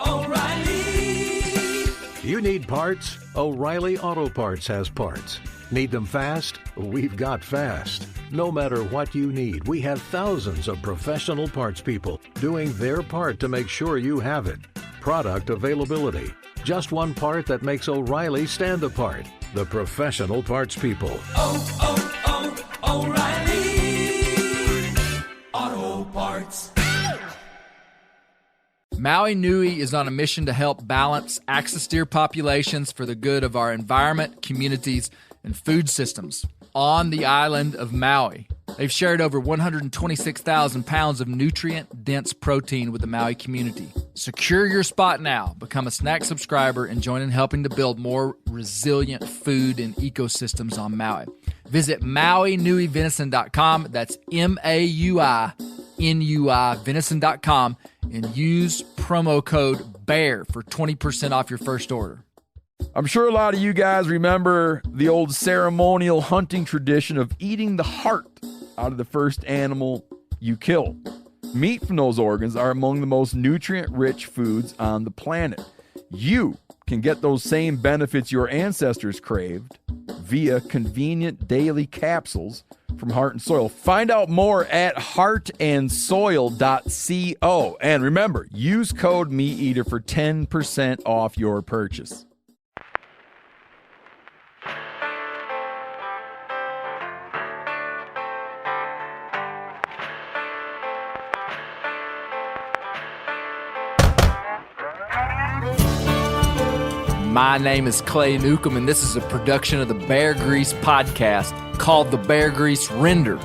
O'Reilly. You need parts? O'Reilly Auto Parts has parts. Need them fast? We've got fast. No matter what you need, we have thousands of professional parts people doing their part to make sure you have it. Product availability. Just one part that makes O'Reilly stand apart. The professional parts people. O'Reilly Auto Parts. Maui Nui is on a mission to help balance axis deer populations for the good of our environment, communities, and food systems. On the island of Maui, they've shared over 126,000 pounds of nutrient-dense protein with the Maui community. Secure your spot now. Become a snack subscriber and join in helping to build more resilient food and ecosystems on Maui. Visit MauiNuiVenison.com. That's MAUINUI venison.com and use promo code BEAR for 20% off your first order. I'm sure a lot of you guys remember the old ceremonial hunting tradition of eating the heart out of the first animal you kill. Meat from those organs are among the most nutrient-rich foods on the planet. You can get those same benefits your ancestors craved via convenient daily capsules from Heart and Soil. Find out more at heartandsoil.co. And remember, use code MeatEater for 10% off your purchase. My name is Clay Newcomb, and this is a production of the Bear Grease podcast called The Bear Grease Render,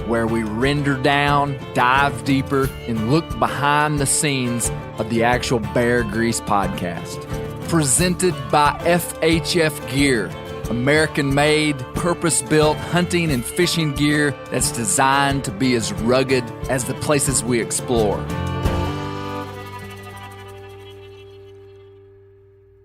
where we render down, dive deeper, and look behind the scenes of the actual Bear Grease podcast. Presented by FHF Gear, American-made, purpose-built hunting and fishing gear that's designed to be as rugged as the places we explore.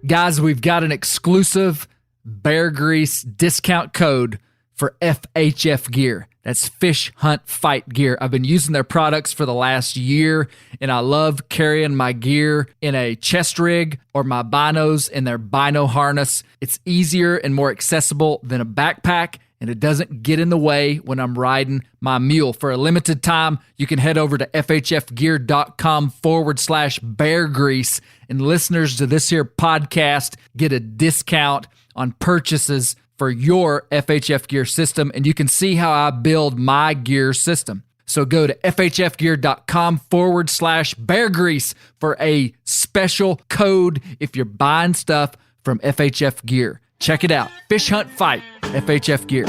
Guys, we've got an exclusive Bear Grease discount code for FHF Gear. That's Fish Hunt Fight Gear. I've been using their products for the last year, and I love carrying my gear in a chest rig or my binos in their bino harness. It's easier and more accessible than a backpack, and it doesn't get in the way when I'm riding my mule. For a limited time, you can head over to FHFgear.com/Bear Grease, and listeners to this here podcast get a discount on purchases for your FHF Gear system, and you can see how I build my gear system. So go to FHFgear.com/Bear Grease for a special code if you're buying stuff from FHF Gear. Check it out. Fish Hunt Fight, FHF Gear.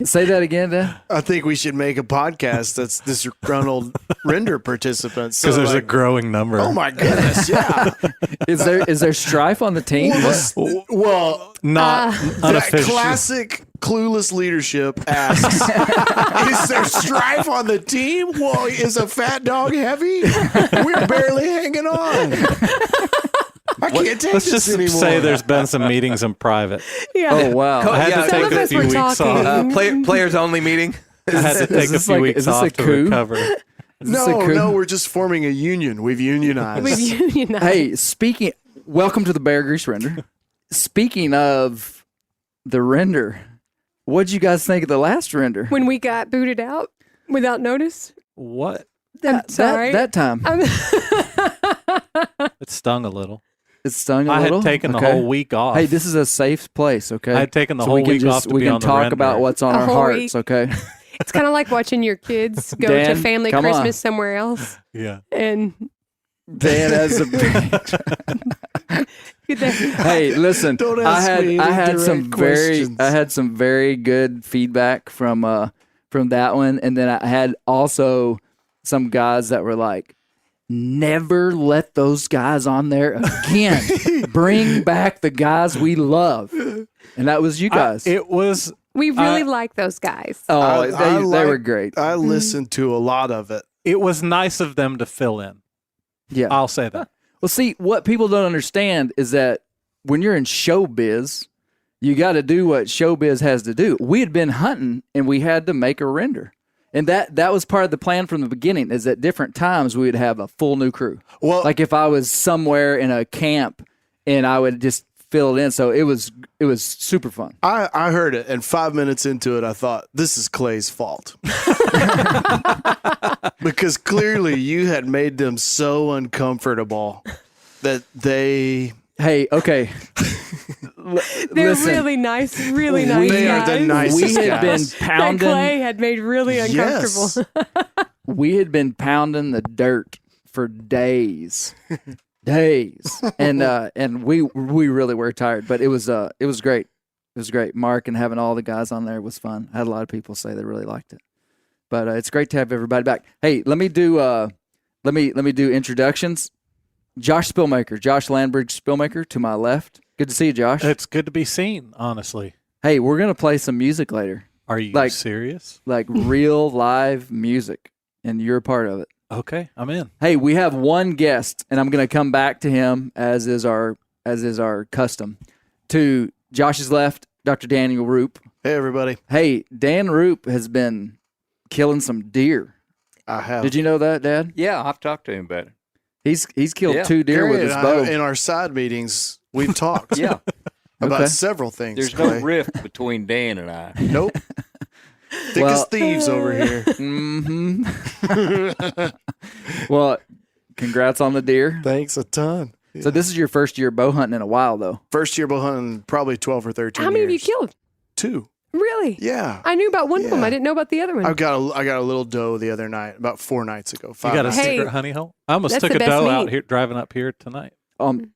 Say that again, Dan. I think we should make a podcast that's disgruntled render participants. Because there's a growing number. Oh my goodness, yeah. Is there strife on the team? Well, not unofficial. Classic clueless leadership asks, is there strife on the team? Well, is a fat dog heavy? We're barely hanging on. I can't take Let's this just anymore. say there's been some meetings in private. Yeah. Oh, wow. I had to take a few weeks off. Players only meeting. I had to take a few weeks off to recover. No, we're just forming a union. We've unionized. Hey, welcome to the Bear Grease Render. Speaking of the render, what'd you guys think of the last render? When we got booted out without notice? What? I'm sorry. That time. It stung a little. It stung a I little? had taken the whole week off. Hey, this is a safe place, okay? I had taken the whole week off to we be can on the talk render. about what's on A our whole hearts, week. okay? It's kind of like watching your kids go Dan, to family come Christmas on. somewhere else. Yeah. And Dan has a Hey, listen. Don't ask me I any had some direct very good feedback from that one, and then I had also some guys that were like, never let those guys on there again. Bring back the guys we love. And that was you guys. we really like those guys. Oh, they were great. I listened to a lot of it. It was nice of them to fill in. Yeah. I'll say that. Well, see, what people don't understand is that when you're in showbiz, You got to do what showbiz has to do. We had been hunting, and we had to make a render. And that was part of the plan from the beginning, is at different times we would have a full new crew. Well, Like if I was somewhere in a camp, and I would just fill it in. So it was super fun. I heard it, and 5 minutes into it, I thought, this is Clay's fault. Because clearly you had made them so uncomfortable that they... Hey, okay. They're Listen, really nice guys. They are the nicest we had been guys. That pounding. Clay had made really uncomfortable. Yes. We had been pounding the dirt for days, and we really were tired. But it was great. It was great. Mark and having all the guys on there was fun. I had a lot of people say they really liked it. But it's great to have everybody back. Hey, let me do introductions. Josh Spillmaker, Josh Landbridge Spillmaker to my left. Good to see you, Josh. It's good to be seen, honestly. Hey, we're gonna play some music later, Are you Like- serious? like real live music, and you're a part of it. Okay, I'm in. Hey, we have one guest, and I'm gonna come back to him as is our custom. To Josh's left, Dr. Daniel Roop. Hey, everybody. Hey, Dan Roop has been killing some deer. I have. Did you know that, Dad? Yeah, I've talked to him about it. He's killed Yeah. 2 deer Gary with his and bow. in our side meetings, we've talked Yeah, about Okay. several things. there's Clay. no rift between Dan and I. Nope. Thick Well- as thieves over here. Mm-hmm. Well, congrats on the deer. Thanks a ton. So this is your first year bow hunting in a while, though. First year bow hunting, probably 12 or 13 How many have you years. killed? 2. Really? Yeah. I knew about one of them. Yeah. I didn't know about the other one. I got a little doe the other night, about 4 nights ago. You 5 got a nights. Hey, secret honey hole? I almost that's took the a best doe out meat. here, driving up here tonight.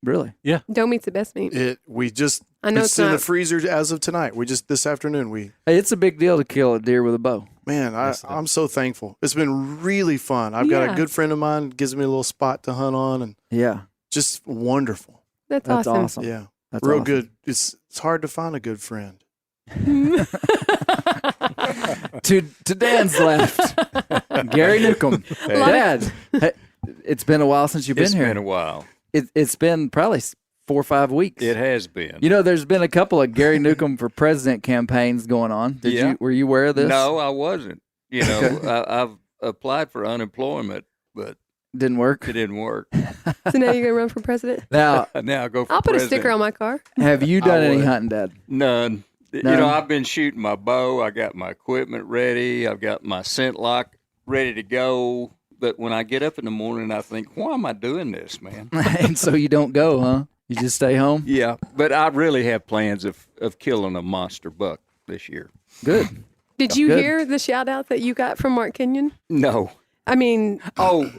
Really? Doe meat's the best meat. We just I know it's it's in the not. freezer as of tonight. We just this afternoon Hey, it's a big deal to kill a deer with a bow. man, Yes, it is. I'm so thankful. It's been really fun. I've got Yeah. a good friend of mine gives me a little spot to hunt on, and Yeah, just wonderful. That's that's awesome. awesome. Yeah, That's real awesome. good. It's hard to find a good friend. To Dan's left, Gary Newcomb. Dad, hey, it's been a while since you've It's been here. been a while. It's been probably 4 or 5 weeks. It has been. You know, there's been a couple of Gary Newcomb for president campaigns going on. Yeah. Were you aware of this? No, I wasn't. You know, I've applied for unemployment, but Didn't work. it didn't work. So now you're going to run for president? Now, Now I go for I'll put a president. sticker on my car. have you done I any would. hunting, Dad? None. You None? know, I've been shooting my bow. I got my equipment ready. I've got my scent lock ready to go. But when I get up in the morning, I think, why am I doing this, man? And so you don't go, huh? You just stay home? Yeah, but I really have plans of killing a monster buck this year. Good. Did you Good. hear the shout out that you got from Mark Kenyon? No. I mean, Oh,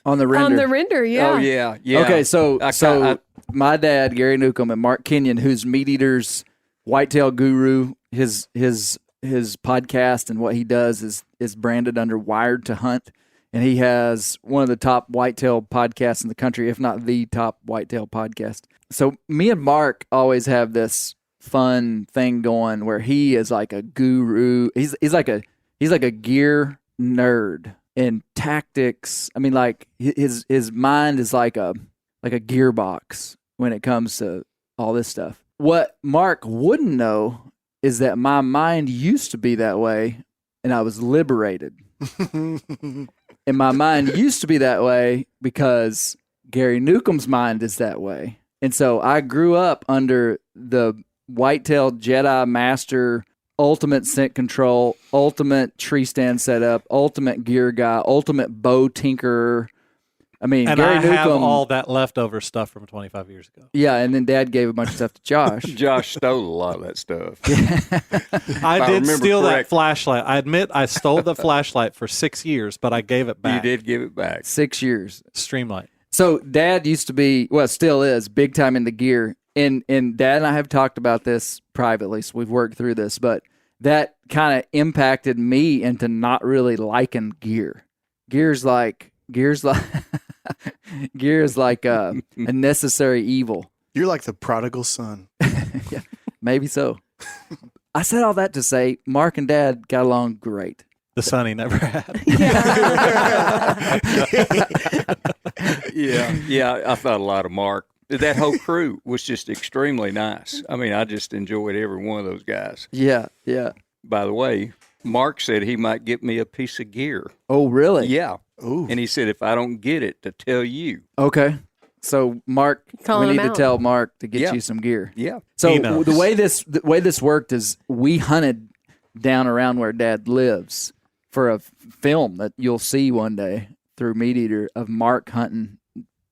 On the render. on the render, yeah. oh yeah, yeah. Okay, so I- my dad, Gary Newcomb, and Mark Kenyon, who's Meat Eater's whitetail guru, his podcast and what he does is branded under Wired to Hunt, and he has one of the top whitetail podcasts in the country, if not the top whitetail podcast. So me and Mark always have this fun thing going where he is like a guru. He's like a gear nerd and tactics. I mean, like his mind is like a gearbox when it comes to all this stuff. What Mark wouldn't know is that my mind used to be that way, and I was liberated. And my mind used to be that way because Gary Newcomb's mind is that way. And so I grew up under the whitetail Jedi Master, ultimate scent control, ultimate tree stand setup, ultimate gear guy, ultimate bow tinkerer. I mean, And Gary I have Newcomb. all that leftover stuff from 25 years ago. Yeah, and then Dad gave a bunch of stuff to Josh. Josh stole a lot of that stuff. I I did remember steal that correct. flashlight. I admit I stole the flashlight for 6 years, but I gave it You back. did give it back. 6 years. Streamlight. So Dad used to be, well, still is, big time into gear. And Dad and I have talked about this privately, so we've worked through this, but that kind of impacted me into not really liking gear. Gear's like gear is like a necessary evil. You're like the prodigal son. Yeah, maybe so. I said all that to say Mark and Dad got along great. The son he never had. Yeah, I thought a lot of Mark. that whole crew was just extremely nice. I mean, I just enjoyed every one of those guys. Yeah, yeah. By the way, Mark said he might get me a piece of gear. Oh, really? Yeah. Ooh. And he said if I don't get it, to tell you. Okay. So, Mark, Calling we need him to out. tell Mark to get Yeah. you some gear. Yeah. So He knows. the way this worked is we hunted down around where Dad lives for a film that you'll see one day through Meat Eater of Mark hunting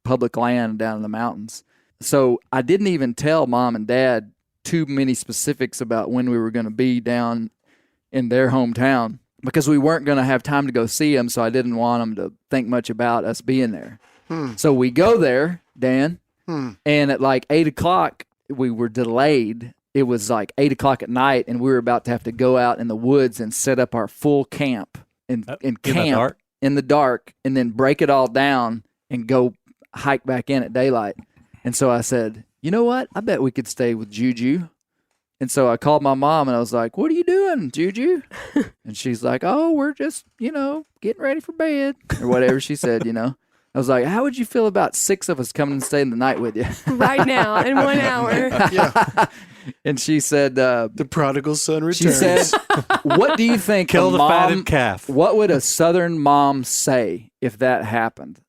public land down in the mountains. So I didn't even tell Mom and Dad too many specifics about when we were going to be down in their hometown because we weren't going to have time to go see them. So I didn't want them to think much about us being there. So we go there, Dan, and at like 8 o'clock, we were delayed. It was like 8 o'clock at night, and we were about to have to go out in the woods and set up our full camp and camp in the dark, and then break it all down and go hike back in at daylight. And so I said, you know what? I bet we could stay with Juju. And so I called my mom, and I was like, what are you doing, Juju? And she's like, oh, we're just, getting ready for bed or whatever she said, I was like, how would you feel about 6 of us coming and staying the night with you? Right now, in 1 hour. Yeah. And she said, The prodigal son returns. she said, what do you think Kill a the mom, fatted calf. what would a Southern mom say if that happened?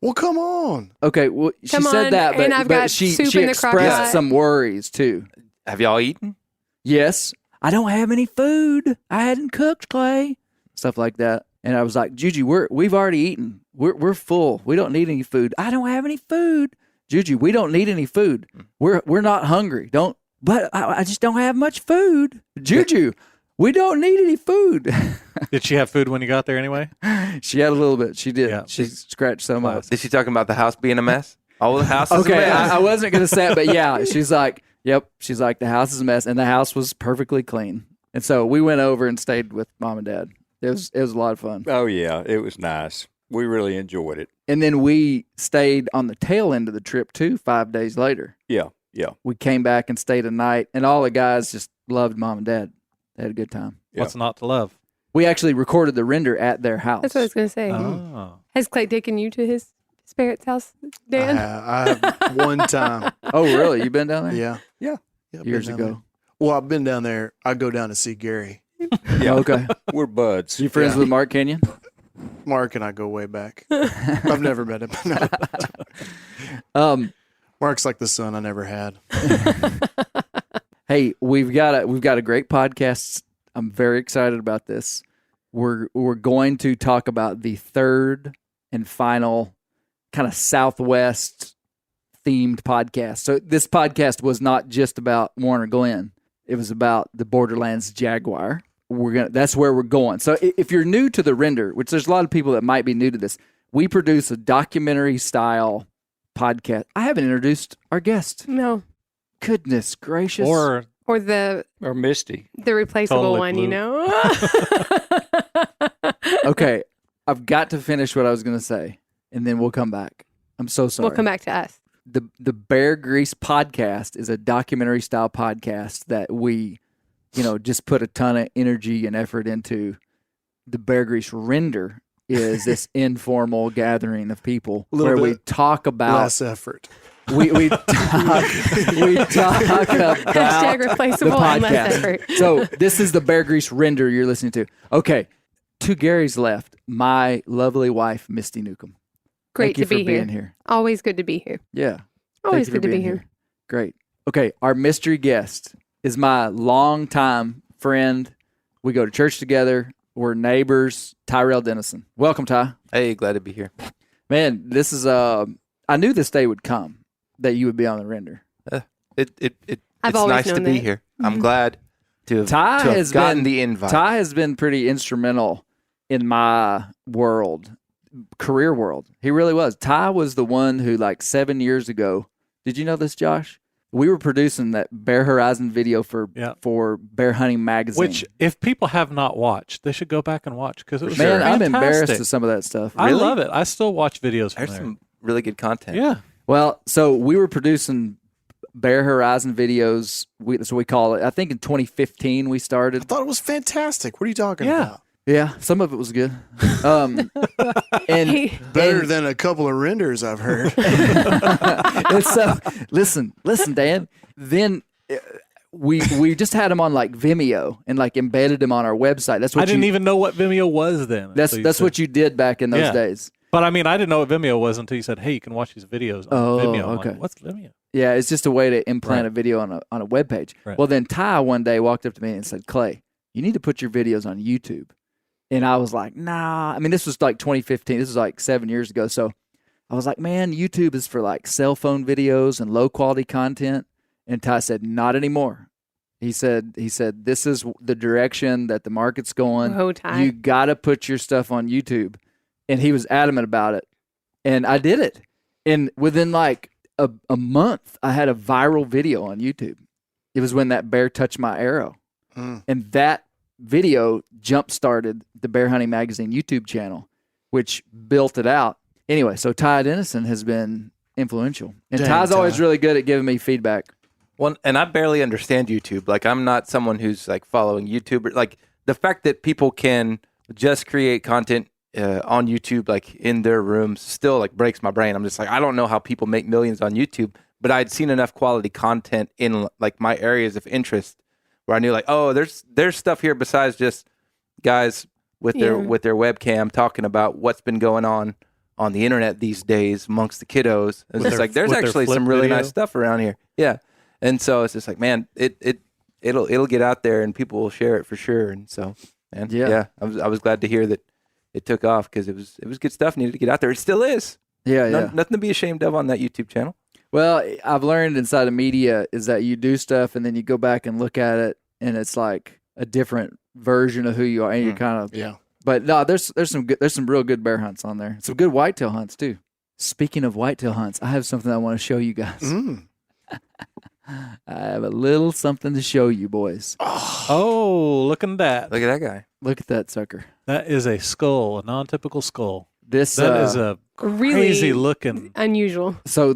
Well, come on. Okay, well, she Come said on, that, and I've but got she soup in the expressed crock-pot. some worries too. Have y'all eaten? Yes, I don't have any food. I hadn't cooked, Clay. Stuff like that. And I was like, Juju, we've already eaten. We're full. We don't need any food. I don't have any food. Juju, we don't need any food. We're not hungry. But I just don't have much food. Juju, we don't need any food. Did she have food when you got there anyway? She had a little bit. She did. Yeah. She scratched some up. Is she talking about the house being a mess? All the house is a Okay, mess. I wasn't going to say it, but yeah, she's like, yep. She's like, the house is a mess, and the house was perfectly clean. And so we went over and stayed with Mom and Dad. It was a lot of fun. Oh, yeah. It was nice. We really enjoyed it. And then we stayed on the tail end of the trip too, 5 days later. Yeah. Yeah. We came back and stayed a night, and all the guys just loved Mom and Dad. They had a good time. Yeah. What's not to love? We actually recorded the render at their house. That's what I was going to say. Oh. Has Clay taken you to his parents' house, Dan? I have one time. Oh, really? You been down there? Yeah. Yeah. I've been Years down ago. there. Well, I've been down there. I go down to see Gary. Yeah. Okay. We're buds. You friends Yeah. with Mark Kenyon? Mark and I go way back. I've never met him. Um, Mark's like the son I never had. Hey, we've got a great podcast. I'm very excited about this. We're going to talk about the third and final kind of Southwest themed podcast. So this podcast was not just about Warner Glenn. It was about the Borderlands Jaguar. That's where we're going. So if you're new to the render, which there's a lot of people that might be new to this, we produce a documentary style podcast. I haven't introduced our guest. No. Goodness gracious. Or Or the Misty. replaceable Totally one, blue. you know? Okay, I've got to finish what I was going to say, and then we'll come back. I'm so sorry. We'll come back to us. The Bear Grease podcast is a documentary style podcast that we, just put a ton of energy and effort into. The Bear Grease Render is this informal gathering of people Little where we bit talk about Less effort. we talk about Hashtag replaceable the and less podcast. effort. So this is the Bear Grease Render you're listening to. Okay, 2 Garys left. My lovely wife, Misty Newcomb. Great Thank you to be for here. being here. Always good to be here. Yeah. Always Thank you for good to be being here. Great. Okay, our mystery guest is my longtime friend. We go to church together. We're neighbors. Tyrel Denison. Welcome, Ty. Hey, glad to be here. Man, this is I knew this day would come that you would be on the render. It's I've always nice to known be that. here. I'm glad to have, Ty to have has gotten been the invite. Ty has been pretty instrumental in my world, career world. He really was. Ty was the one who, like 7 years ago, did you know this, Josh? We were producing that Bear Horizon video for Bear Hunting Magazine. which, if people have not watched, they should go back and watch because it was man, I'm fantastic. embarrassed of some of that stuff. I Really? love it. I still watch videos from There's there. some really good content. Yeah. Well, so we were producing Bear Horizon videos. That's what we call it. I think in 2015 we I started. thought it was fantastic. What are you talking Yeah. about? Yeah, some of it was good. And Better than a couple of renders I've heard. and so listen, Dan. Then we just had him on like Vimeo and like embedded him on our website. That's what I didn't even know what Vimeo was then. That's what you did back in those days. But I mean, I didn't know what Vimeo was until you said, "Hey, you can watch these videos on Vimeo." I'm okay. like, what's Vimeo? Yeah, it's just a way to implant a video on a web page. Right. Well, then Ty one day walked up to me and said, "Clay, you need to put your videos on YouTube." And I was like, "Nah." I mean, this was like 2015. This was like 7 years ago. So I was like, "Man, YouTube is for like cell phone videos and low quality content." And Ty said, "Not anymore." He said, "This is the direction that the market's going. Whoa, Ty. You got to put your stuff on YouTube." And he was adamant about it. And I did it. And within like a month, I had a viral video on YouTube. It was when that bear touched my arrow. And that video jump-started the Bear Hunting Magazine YouTube channel, which built it out. Anyway, so Tyrel Denison has been influential. And Dang, Ty's always Ty. really good at giving me feedback. Well, and I barely understand YouTube. Like, I'm not someone who's like following YouTubers. Like, the fact that people can just create content on YouTube, like in their rooms, still like breaks my brain. I'm just like, I don't know how people make millions on YouTube, but I'd seen enough quality content in like my areas of interest where I knew like, oh, there's stuff here besides just guys with their webcam talking about what's been going on the internet these days amongst the kiddos. And it's just like, there's actually some really nice stuff around here. Yeah. And so it's just like, man, it'll get out there and people will share it for sure. And so, man, I was glad to hear that it took off because it was good stuff. Needed to get out there. It still is. Yeah. Nothing to be ashamed of on that YouTube channel. Well, I've learned inside of media is that you do stuff and then you go back and look at it and it's like a different version of who you are. And you're kind of, But no, there's some real good bear hunts on there. Some good whitetail hunts too. Speaking of whitetail hunts, I have something I want to show you guys. I have a little something to show you boys. Oh, look at that. Look at that guy. Look at that sucker. That is a skull, a non-typical skull. That is a really crazy looking. unusual. So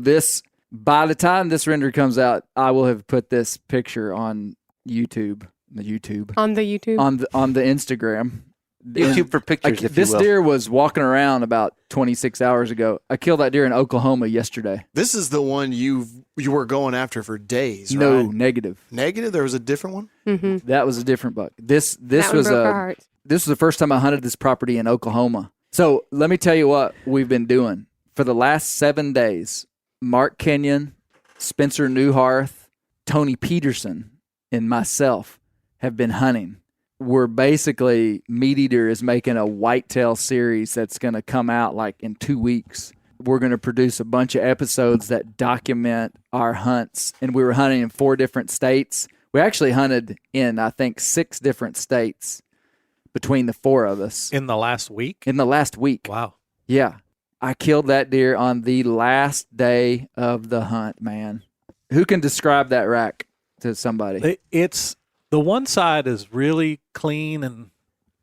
by the time this render comes out, I will have put this picture on YouTube. On the YouTube? On the Instagram. YouTube for pictures, if this you will. deer was walking around about 26 hours ago. I killed that deer in Oklahoma yesterday. This is the one you were going after for days, No, right? negative. Negative? There was a different one? Mm-hmm. That was a different buck. This That was one broke our hearts. This was the first time I hunted this property in Oklahoma. So let me tell you what we've been doing. For the last 7 days, Mark Kenyon, Spencer Newharth, Tony Peterson, and myself have been hunting. We're basically, Meat Eater is making a whitetail series that's going to come out like in 2 weeks. We're going to produce a bunch of episodes that document our hunts. And we were hunting in 4 different states. We actually hunted in, I think, 6 different states between the 4 of us. In the last week? In the last week. Wow. Yeah. I killed that deer on the last day of the hunt, man. Who can describe that rack to somebody? It's the one side is really clean and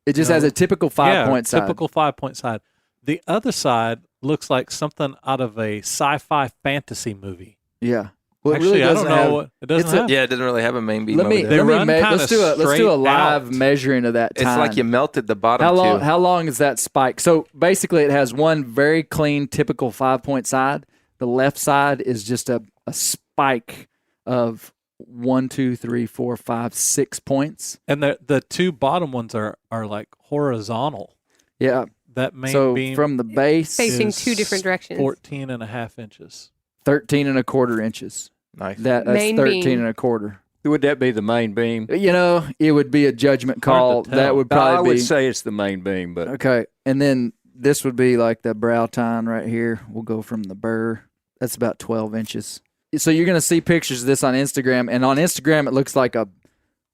it just has a typical 5-point side. Typical 5-point side. The other side looks like something out of a sci-fi fantasy movie. Yeah. Well, actually, I don't know what it doesn't have. Yeah, it doesn't really have a main beam. Let's do a live measuring of that time. It's like you melted the bottom. How long is that spike? So basically, it has one very clean, typical 5-point side. The left side is just a spike of 1, 2, 3, 4, 5, 6 points. And the 2 bottom ones are like horizontal. Yeah. That main beam from the base facing 2 different directions. 14.5 inches. 13.25 inches. Nice. That's main 13.25. Would that be the main beam? You know, it would be a judgment call. That would probably I be. would say it's the main beam, but Okay. And then this would be like the brow tine right here. We'll go from the burr. That's about 12 inches. So you're going to see pictures of this on Instagram. And on Instagram, it looks like a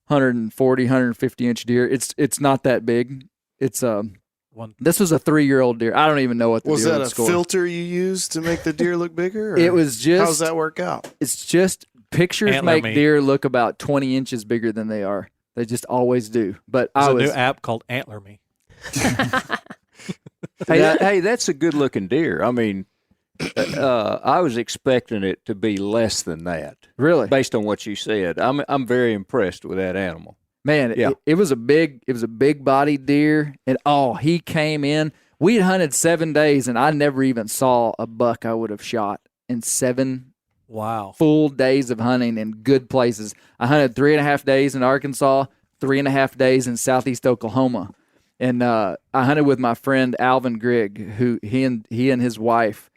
140, 150 inch deer. It's not that big. It's This was a 3-year-old deer. I don't even know what the was deer that would a score. filter you used to make the deer look bigger? Or It was just. How does that work out? It's just pictures Antler make meat. deer look about 20 inches bigger than they are. They just always do. But There's I a was new app called Antler Me. hey, that's a good looking deer. I mean, I was expecting it to be less than that. really. Based on what you said, I'm very impressed with that animal. Man, Yeah. it was a big bodied deer, and he came in. We'd hunted 7 days, and I never even saw a buck I would have shot in 7 Wow. full days of hunting in good places. I hunted 3.5 days in Arkansas, 3.5 days in southeast Oklahoma, and I hunted with my friend Alvin Grigg, who he and his wife.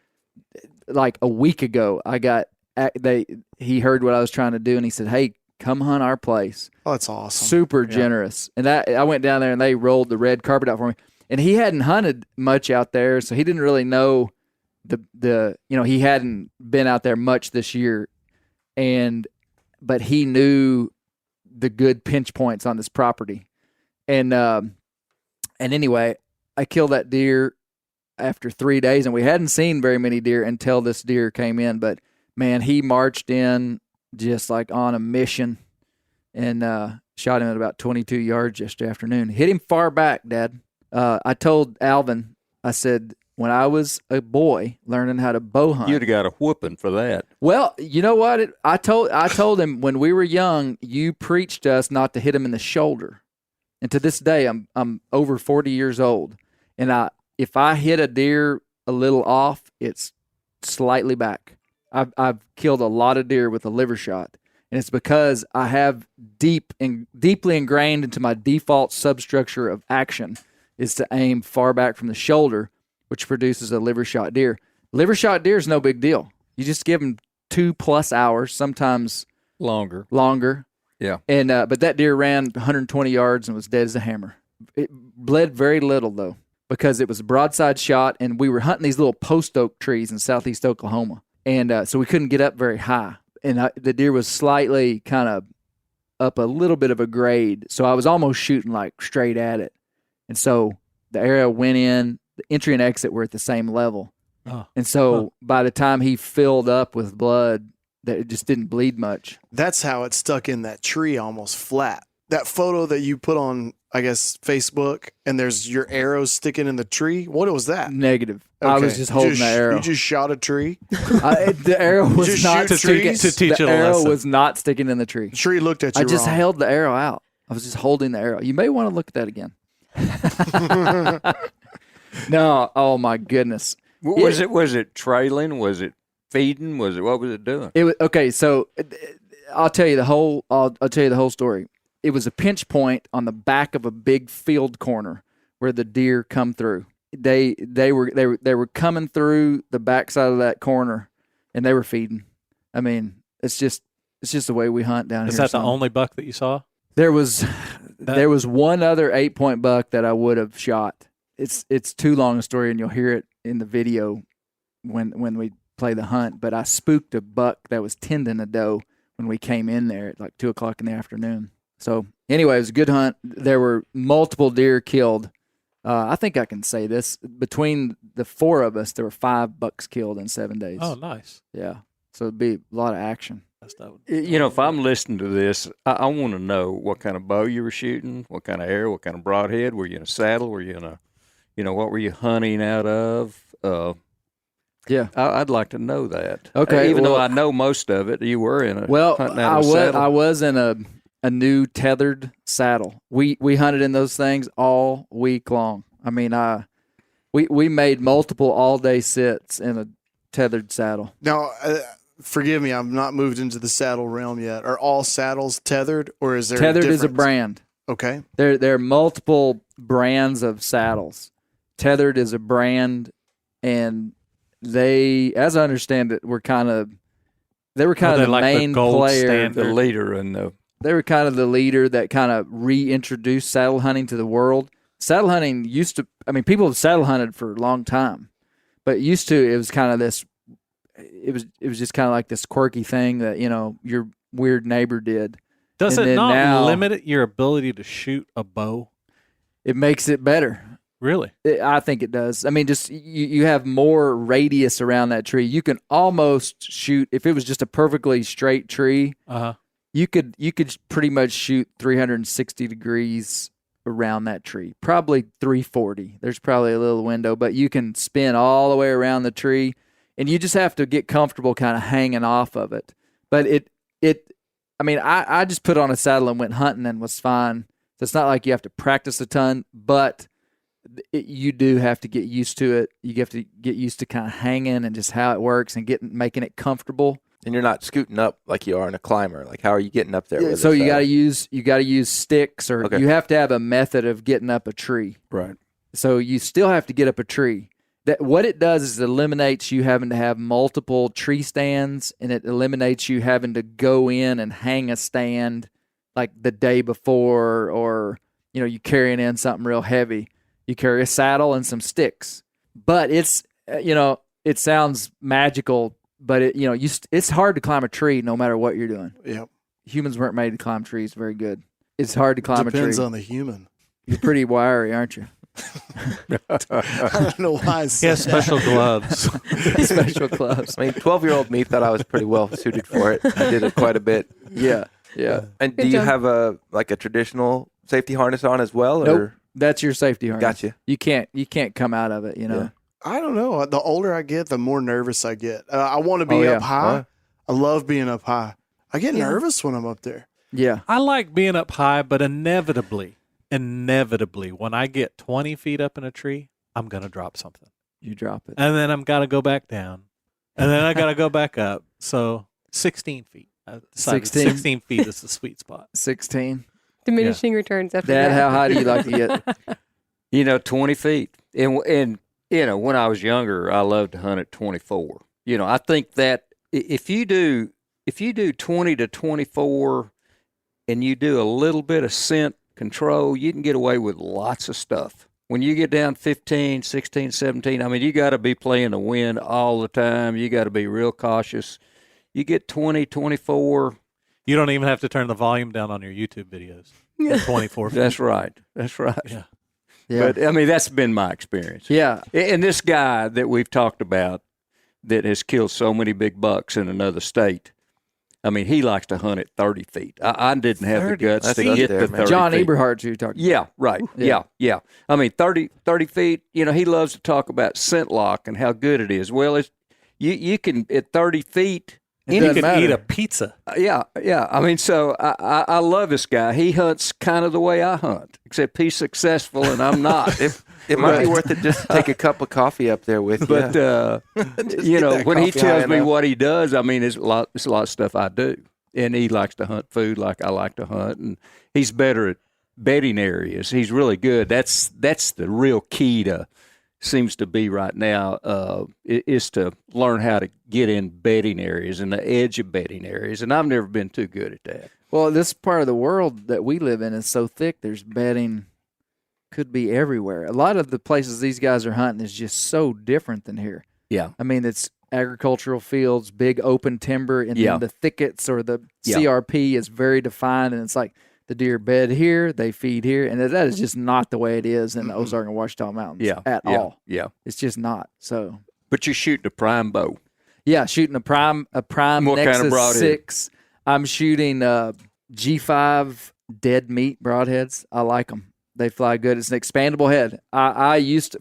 Like a week ago, he heard what I was trying to do, and he said, "Hey, come hunt our place." Oh, that's awesome. Super generous. And I went down there, and they rolled the red carpet out for me. And he hadn't hunted much out there, so he didn't really know he hadn't been out there much this year, but he knew the good pinch points on this property. And anyway, I killed that deer after 3 days, and we hadn't seen very many deer until this deer came in. But man, he marched in just like on a mission, and shot him at about 22 yards yesterday afternoon. Hit him far back, Dad. I told Alvin, I said, when I was a boy learning how to bow hunt, You'd have got a whooping for that. well, you know what? I told him when we were young, you preached to us not to hit him in the shoulder. And to this day, I'm over 40 years old, and if I hit a deer a little off, it's slightly back. I've killed a lot of deer with a liver shot, and it's because I have deeply ingrained into my default substructure of action is to aim far back from the shoulder, which produces a liver shot deer. Liver shot deer is no big deal. You just give them 2+ hours, sometimes Longer. Yeah. And but that deer ran 120 yards and was dead as a hammer. It bled very little though, because it was a broadside shot, and we were hunting these little post oak trees in southeast Oklahoma, and so we couldn't get up very high. And the deer was slightly kind of up a little bit of a grade, so I was almost shooting like straight at it. And so the arrow went in, the entry and exit were at the same level. And so by the time he filled up with blood, that it just didn't bleed much. That's how it stuck in that tree almost flat. That photo that you put on, I guess, Facebook, and there's your arrows sticking in the tree. What was that? Negative. I was just holding the arrow. You just shot a tree? The arrow was just not shoot sticking. trees? To teach The it a arrow lesson. was not sticking in the tree. The tree looked at you I just wrong. held the arrow out. I was just holding the arrow. You may want to look at that again. No, oh my goodness. Was it trailing? Was it feeding? What was it doing? It was okay. So I'll tell you the whole. I'll tell you the whole story. It was a pinch point on the back of a big field corner where the deer come through. They were coming through the backside of that corner, and they were feeding. I mean, it's just the way we hunt down here. Is that the son. only buck that you saw? There was one other 8-point buck that I would have shot. It's too long a story, and you'll hear it in the video when we play the hunt. But I spooked a buck that was tending a doe when we came in there at like 2:00 in the afternoon. So anyway, it was a good hunt. There were multiple deer killed. I think I can say this. Between the 4 of us, there were 5 bucks killed in 7 days. Oh, nice. Yeah. So it'd be a lot of action. If I'm listening to this, I want to know what kind of bow you were shooting, what kind of arrow, what kind of broadhead. Were you in a saddle? Were you in a, what were you hunting out of? Yeah. I'd like to know that. Okay. Even though I know most of it, you were in a hunting out I of a saddle. I was in a new tethered saddle. We hunted in those things all week long. I mean, we made multiple all-day sits in a tethered saddle. Now, forgive me, I've not moved into the saddle realm yet. Are all saddles tethered, or is there Tethered a is a difference? brand. Okay. There are multiple brands of saddles. Tethered is a brand, and they, as I understand it, were kind of the like the main gold player. standard. the leader and the. They were kind of the leader that kind of reintroduced saddle hunting to the world. Saddle hunting used to, people have saddle hunted for a long time, but it was kind of this, it was just kind of like this quirky thing that, your weird neighbor did. Does And it then not now- limit your ability to shoot a bow? It makes it better. Really? I think it does. Just you have more radius around that tree. You can almost shoot, if it was just a perfectly straight tree, you could pretty much shoot 360 degrees around that tree. Probably 340. There's probably a little window, but you can spin all the way around the tree, and you just have to get comfortable kind of hanging off of it. But I mean, I just put on a saddle and went hunting and was fine. So it's not like you have to practice a ton, but you do have to get used to it. You have to get used to kind of hanging and just how it works and making it comfortable. And you're not scooting up like you are in a climber. Like, how are you getting up there? Yeah, with so it? you got to use sticks, or you have to have a method of getting up a tree. Right. So you still have to get up a tree. What it does is it eliminates you having to have multiple tree stands, and it eliminates you having to go in and hang a stand like the day before, or you carrying in something real heavy. You carry a saddle and some sticks. But it's it sounds magical. But it's hard to climb a tree no matter what you're doing. Yep. Humans weren't made to climb trees very good. It's hard to climb a tree. Depends on the human. You're pretty wiry, aren't you? I don't know why. He has special gloves. Special gloves. I mean, 12-year-old me thought I was pretty well suited for it. I did it quite a bit. Yeah. And Good do you job. have a traditional safety harness on as well? Nope. Or? That's your safety harness. Gotcha. You can't come out of it, Yeah. I don't know. The older I get, the more nervous I get. I want to be up high. I love being up high. I get nervous when I'm up there. Yeah. I like being up high, but inevitably, when I get 20 feet up in a tree, I'm going to drop something. You drop it. And then I'm got to go back down. And then I got to go back up. So 16 feet. I decided 16 feet is the sweet spot. 16. Diminishing returns after Dad, that. how high do you like to get? 20 feet. And when I was younger, I loved to hunt at 24. I think that if you do 20 to 24 and you do a little bit of scent control, you can get away with lots of stuff. When you get down 15, 16, 17, I mean, you got to be playing the wind all the time. You got to be real cautious. You get 20, 24. You don't even have to turn the volume down on your YouTube videos. At 24 feet. That's right. Yeah. Yeah. But, I mean, that's been my experience. Yeah. And this guy that we've talked about that has killed so many big bucks in another state, I mean, he likes to hunt at 30 feet. I didn't have 30. the guts That's to up get there, to man. 30 John feet. Eberhardt, you're talking. Yeah, right. Yeah. Yeah. I mean, 30 feet, he loves to talk about scent lock and how good it is. Well, you can, at 30 feet, You doesn't can matter. eat a pizza. Yeah. I mean, so I love this guy. He hunts kind of the way I hunt, except he's successful and I'm not. It might be worth it just to take a cup of coffee up there with you. But when he coffee tells high me enough. what he does, I mean, it's a lot of stuff I do. And he likes to hunt food like I like to hunt, and he's better at bedding areas. He's really good. That's the real key to seems to be right now is to learn how to get in bedding areas and the edge of bedding areas. And I've never been too good at that. Well, this part of the world that we live in is so thick. There's bedding could be everywhere. A lot of the places these guys are hunting is just so different than here. Yeah. I mean, it's agricultural fields, big open timber, and Yeah. then the thickets or the Yeah. CRP is very defined, and it's like the deer bed here, they feed here, and that is just not the way it is in the Ozark and Ouachita Mountains at all. Yeah. It's just not. So, But you're shooting a prime bow. yeah, shooting a prime What kind of Nexus broadhead? 6. I'm shooting G5 dead meat broadheads. I like them. They fly good. It's an expandable head. I used to,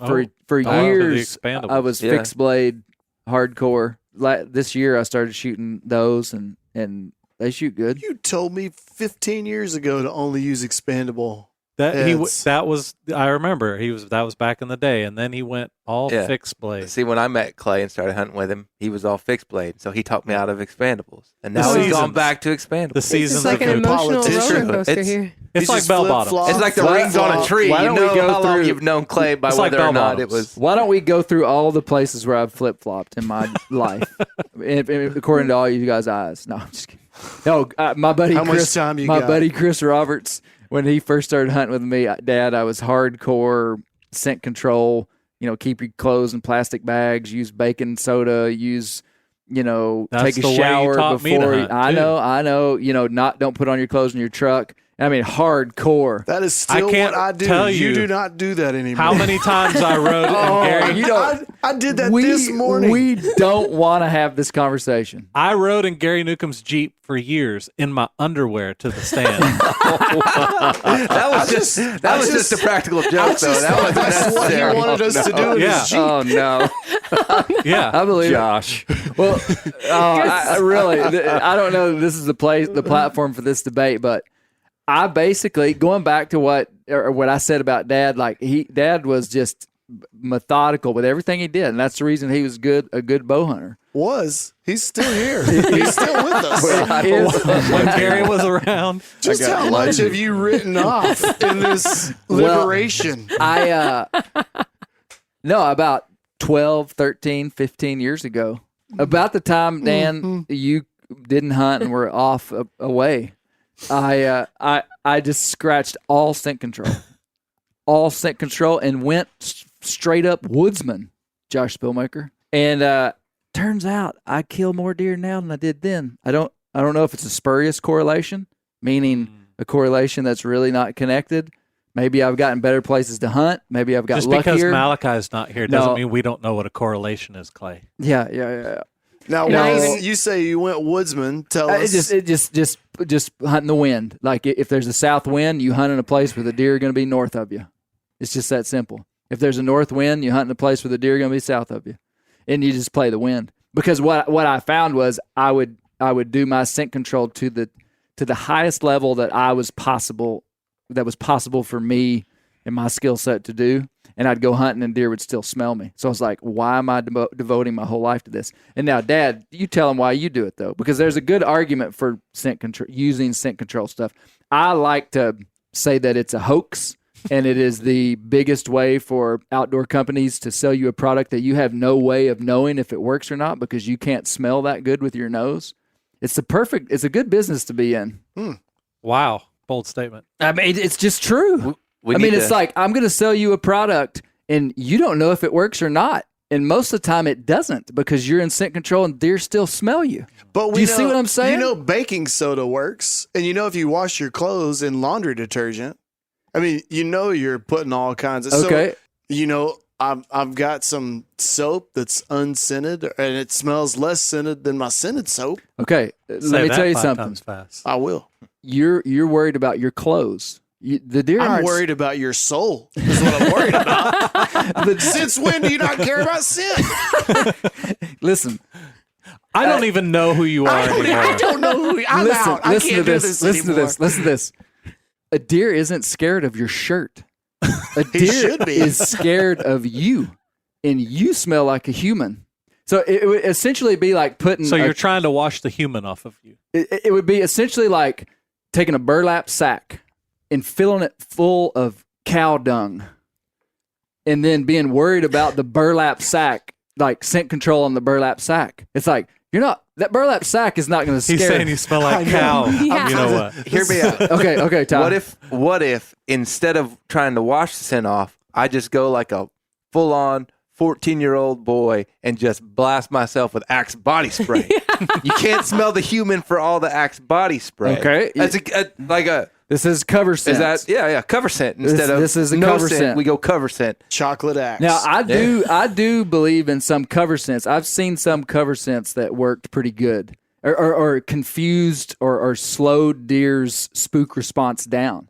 for the years. expandables. I was Yeah. fixed blade hardcore. This year I started shooting those, and they shoot good. You told me 15 years ago to only use expandable. That was I remember that was back in the day, and then he went all Yeah. fixed blade. See, when I met Clay and started hunting with him, he was all fixed blade, so he talked me out of expandables, and The now he's gone seasons. back to expandables. The seasons It's like of an the emotional politician. roller coaster It's- here. It's He's like just bell bottoms. flip-flop. It's like the Flip rings on a flop. tree. Why You don't we know go how long through- you've known Clay by It's like whether or bell not bottoms. it was. Why don't we go through all the places where I've flip flopped in my life, according to all you guys' eyes? No, I'm just kidding. No, my buddy How much Chris, time you my got? buddy Chris Roberts, when he first started hunting with me, Dad, I was hardcore scent control. Keep your clothes in plastic bags. Use baking soda. Use, That's take a the way you shower taught me to before. hunt, I too. know. Don't put on your clothes in your truck. I mean, hardcore. That is still I can't what I do. tell You you do not do that anymore. How many times I rode in Gary? you don't. I did that this morning. We don't want to have this conversation. I rode in Gary Newcomb's Jeep for years in my underwear to the stand. That was just a practical joke, though. That wasn't That's what he necessary. wanted us to do in Yeah. his Jeep. Oh, no. Yeah. I believe it. Josh. Well, I don't know if this is the platform for this debate, but I basically, going back to what I said about Dad, like Dad was just methodical with everything he did, and that's the reason he was a good bow hunter. He's still here. He's still with us. When Gary was around. Just how much have you written off in this liberation? About 12, 13, 15 years ago. About the time, Dan, you didn't hunt and were off away, I just scratched all scent control. And went straight up woodsman, Josh Spillmaker. And turns out I kill more deer now than I did then. I don't know if it's a spurious correlation, meaning a correlation that's really not connected. Maybe I've gotten better places to hunt. Maybe I've got just luckier. Because Malachi's not here doesn't mean we don't know what a correlation is, Clay. Yeah. Now, you say you went woodsman. Tell us. Just hunting the wind. Like if there's a south wind, you hunt in a place where the deer are going to be north of you. It's just that simple. If there's a north wind, you hunt in a place where the deer are going to be south of you, and you just play the wind. Because what I found was I would do my scent control to the highest level that was possible for me and my skill set to do, and I'd go hunting and deer would still smell me. So I was like, why am I devoting my whole life to this? And now, Dad, you tell them why you do it, though, because there's a good argument for scent control, using scent control stuff. I like to say that it's a hoax, and it is the biggest way for outdoor companies to sell you a product that you have no way of knowing if it works or not because you can't smell that good with your nose. It's a good business to be in. Wow. Bold statement. I mean, it's just true. It's like, I'm going to sell you a product and you don't know if it works or not. And most of the time it doesn't because you're in scent control and deer still smell you. But do you see what I'm saying? You know baking soda works. And you know if you wash your clothes in laundry detergent, I mean, you know you're putting all kinds of... Okay. So, I've got some soap that's unscented and it smells less scented than my scented soap. Okay. Let me tell you something. Fast. I will. You're worried about your clothes. The deer I'm worried about your soul is what I'm worried about. Since when do you not care about scent? Listen. I don't even know who you are I don't know who I'm out. I can't do this Listen anymore. to this. A deer isn't scared of your shirt. A deer is scared of you, and you smell like a human. So it would essentially be like putting... So you're trying to wash the human off of you. It would be essentially like taking a burlap sack and filling it full of cow dung and then being worried about the burlap sack, like scent control on the burlap sack. It's like, that burlap sack is not going to scare. He's saying you smell like cow. Yeah. You know what? Hear me out. Okay, Tom. What if instead of trying to wash the scent off, I just go like a full-on 14-year-old boy and just blast myself with Axe body spray? You can't smell the human for all the Axe body spray. Okay. That's this is cover scent. Is that cover scent instead of this is a no cover scent? We go cover scent. Chocolate Axe. Now I do believe in some cover scents. I've seen some cover scents that worked pretty good, or confused or slowed deer's spook response down.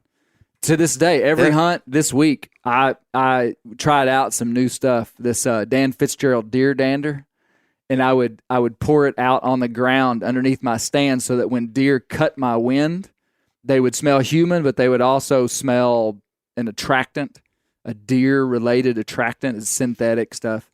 To this day, every hunt this week, I tried out some new stuff. This Dan Fitzgerald deer dander, and I would pour it out on the ground underneath my stand so that when deer cut my wind, they would smell human, but they would also smell an attractant, a deer-related attractant. It's synthetic stuff.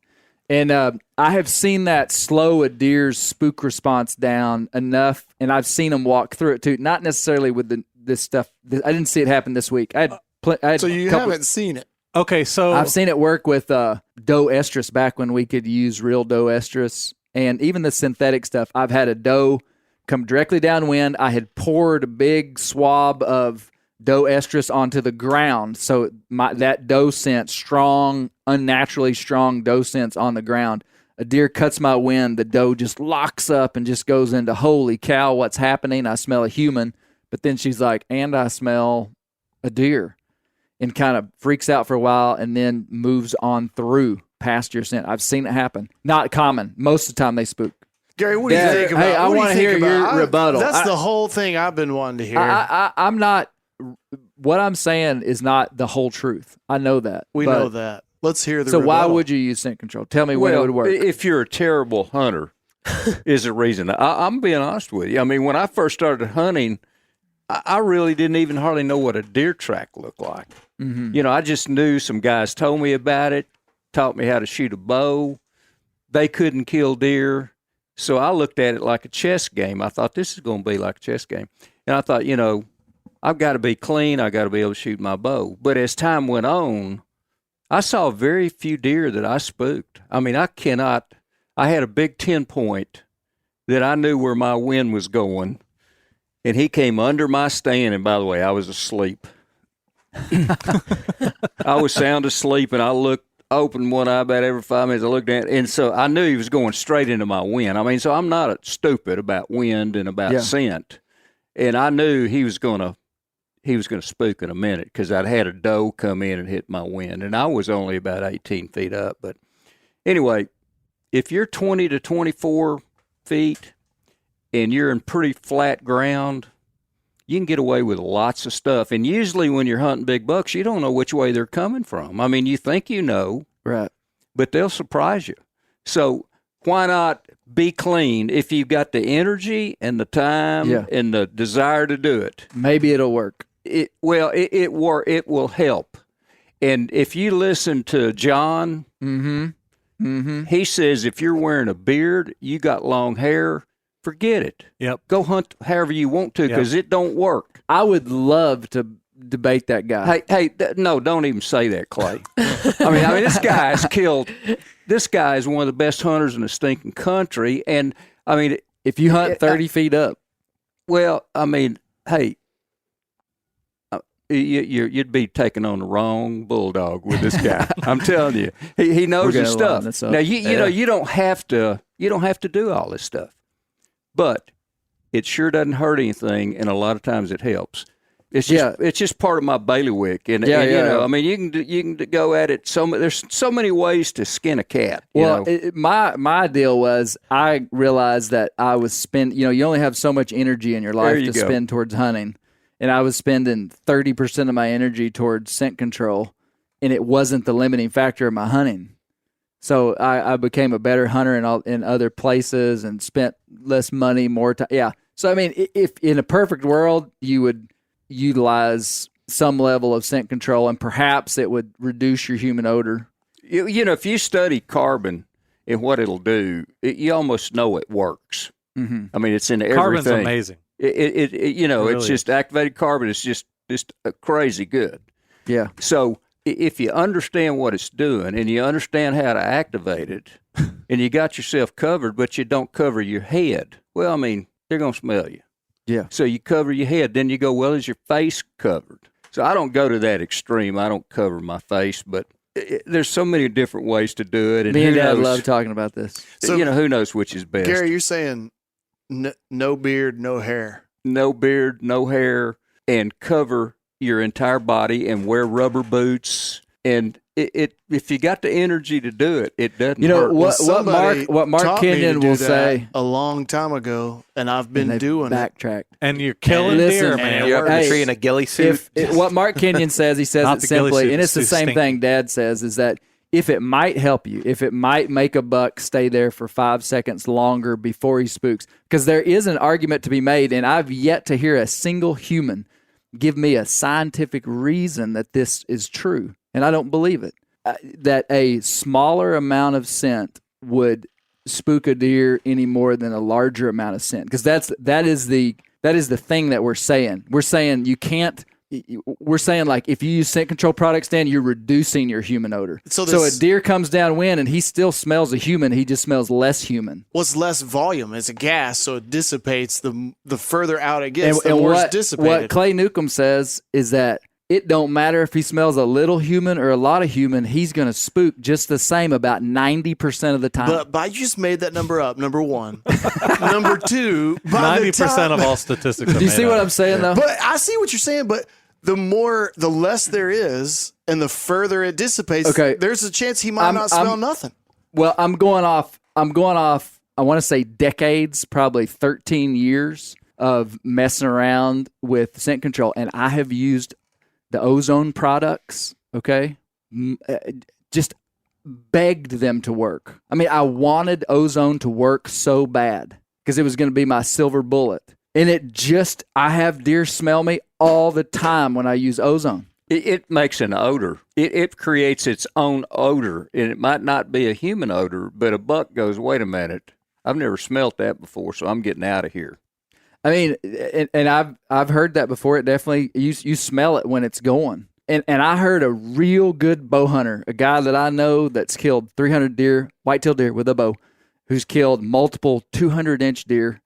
And I have seen that slow a deer's spook response down enough, and I've seen them walk through it too. Not necessarily with this stuff. I didn't see it happen this week. So you haven't seen it? Okay, so I've seen it work with doe estrus back when we could use real doe estrus, and even the synthetic stuff. I've had a doe come directly downwind. I had poured a big swab of doe estrus onto the ground, so that doe scent, strong, unnaturally strong doe scents on the ground. A deer cuts my wind, the doe just locks up and just goes into, holy cow, what's happening? I smell a human. But then she's like, and I smell a deer, and kind of freaks out for a while and then moves on through past your scent. I've seen it happen. Not common. Most of the time they spook. Gary, what do you think about? Hey, I want to hear your rebuttal. That's the whole thing I've been wanting to hear. I'm not. What I'm saying is not the whole truth. I know that. We know that. Let's hear the. So rebuttal. why would you use scent control? Tell me when it would work. If you're a terrible hunter is the reason. I'm being honest with you. I mean, when I first started hunting, I really didn't even hardly know what a deer track looked like. Mm-hmm. You know, I just knew some guys told me about it, taught me how to shoot a bow. They couldn't kill deer. So I looked at it like a chess game. I thought this is going to be like a chess game. And I thought, you know, I've got to be clean. I got to be able to shoot my bow. But as time went on, I saw very few deer that I spooked. I mean, I had a big 10-point that I knew where my wind was going. And he came under my stand. And by the way, I was asleep. I was sound asleep, and I opened one eye about every 5 minutes. I looked at it, and so I knew he was going straight into my wind. I mean, so I'm not stupid about wind and about scent. And I knew he was going to spook in a minute because I'd had a doe come in and hit my wind, and I was only about 18 feet up. But anyway, if you're 20 to 24 feet and you're in pretty flat ground, you can get away with lots of stuff. And usually when you're hunting big bucks, you don't know which way they're coming from. I mean, you think you know, Right. but they'll surprise you. So why not be clean if you've got the energy and the time and the desire to do it? Maybe it'll work. It will help. And if you listen to John, he says if you're wearing a beard, you got long hair, forget it. Yep. Go hunt however you want to because it don't work. I would love to debate that guy. No, don't even say that, Clay. I mean, this guy's killed. This guy is one of the best hunters in the stinking country. And, I mean, if you hunt 30 feet up. Well, I mean, hey, you'd be taking on the wrong bulldog with this guy. I'm telling you, he knows his stuff. Now, you know, you don't have to do all this stuff. But it sure doesn't hurt anything, and a lot of times it helps. It's just part of my bailiwick, and you know, I mean, you can go at it. There's so many ways to skin a cat. Well, my deal was I realized that I was spending. You know, you only have so much energy in your life to spend towards hunting, and I was spending 30% of my energy towards scent control, and it wasn't the limiting factor of my hunting. So I became a better hunter in other places and spent less money, more time. Yeah. So, I mean, if in a perfect world, you would utilize some level of scent control and perhaps it would reduce your human odor. You know, if you study carbon and what it'll do, you almost know it works. Mm-hmm. I mean, it's in everything. Carbon's amazing. You know, it it's just activated carbon. It's just crazy good. Yeah. So if you understand what it's doing and you understand how to activate it and you got yourself covered, but you don't cover your head, well, I mean, they're going to smell you. Yeah. So you cover your head. Then you go, well, is your face covered? So I don't go to that extreme. I don't cover my face, but there's so many different ways to do it. And me and Dad love talking about this. So, you know, who knows which is best. Gary, you're saying no beard, no hair. No beard, no hair, and cover your entire body and wear rubber boots. And if you got the energy to do it, it doesn't hurt. What Mark Kenyon will say a long time ago, and I've been doing backtracked. And you're killing deer, man. You're up the tree in a ghillie suit. What Mark Kenyon says, he says it simply, and it's the same thing Dad says, is that if it might help you, if it might make a buck stay there for 5 seconds longer before he spooks, because there is an argument to be made, and I've yet to hear a single human give me a scientific reason that this is true, and I don't believe it, that a smaller amount of scent would spook a deer any more than a larger amount of scent, because that is the thing that we're saying. We're saying you can't. We're saying, like, if you use scent control products, Dan, you're reducing your human odor. So a deer comes downwind and he still smells a human. He just smells less human. Well, it's less volume. It's a gas, so it dissipates. The further out it gets, the more it's dissipated. What Clay Newcomb says is that it don't matter if he smells a little human or a lot of human, he's going to spook just the same about 90% of the time. But you just made that number up, number one. Number two, 90% of all statistics are Do you see what I'm saying, though? But I see what you're saying, but the less there is and the further it dissipates, there's a chance he might not smell nothing. Well, I'm going off, I want to say decades, probably 13 years of messing around with scent control, and I have used the ozone products, just begged them to work. I mean, I wanted ozone to work so bad because it was going to be my silver bullet. And I have deer smell me all the time when I use ozone. It makes an odor. It creates its own odor, and it might not be a human odor, but a buck goes, wait a minute, I've never smelt that before, so I'm getting out of here. I mean, and I've heard that before. It definitely, you smell it when it's going. And I heard a real good bow hunter, a guy that I know that's killed 300 deer, whitetail deer with a bow, who's killed multiple 200-inch deer.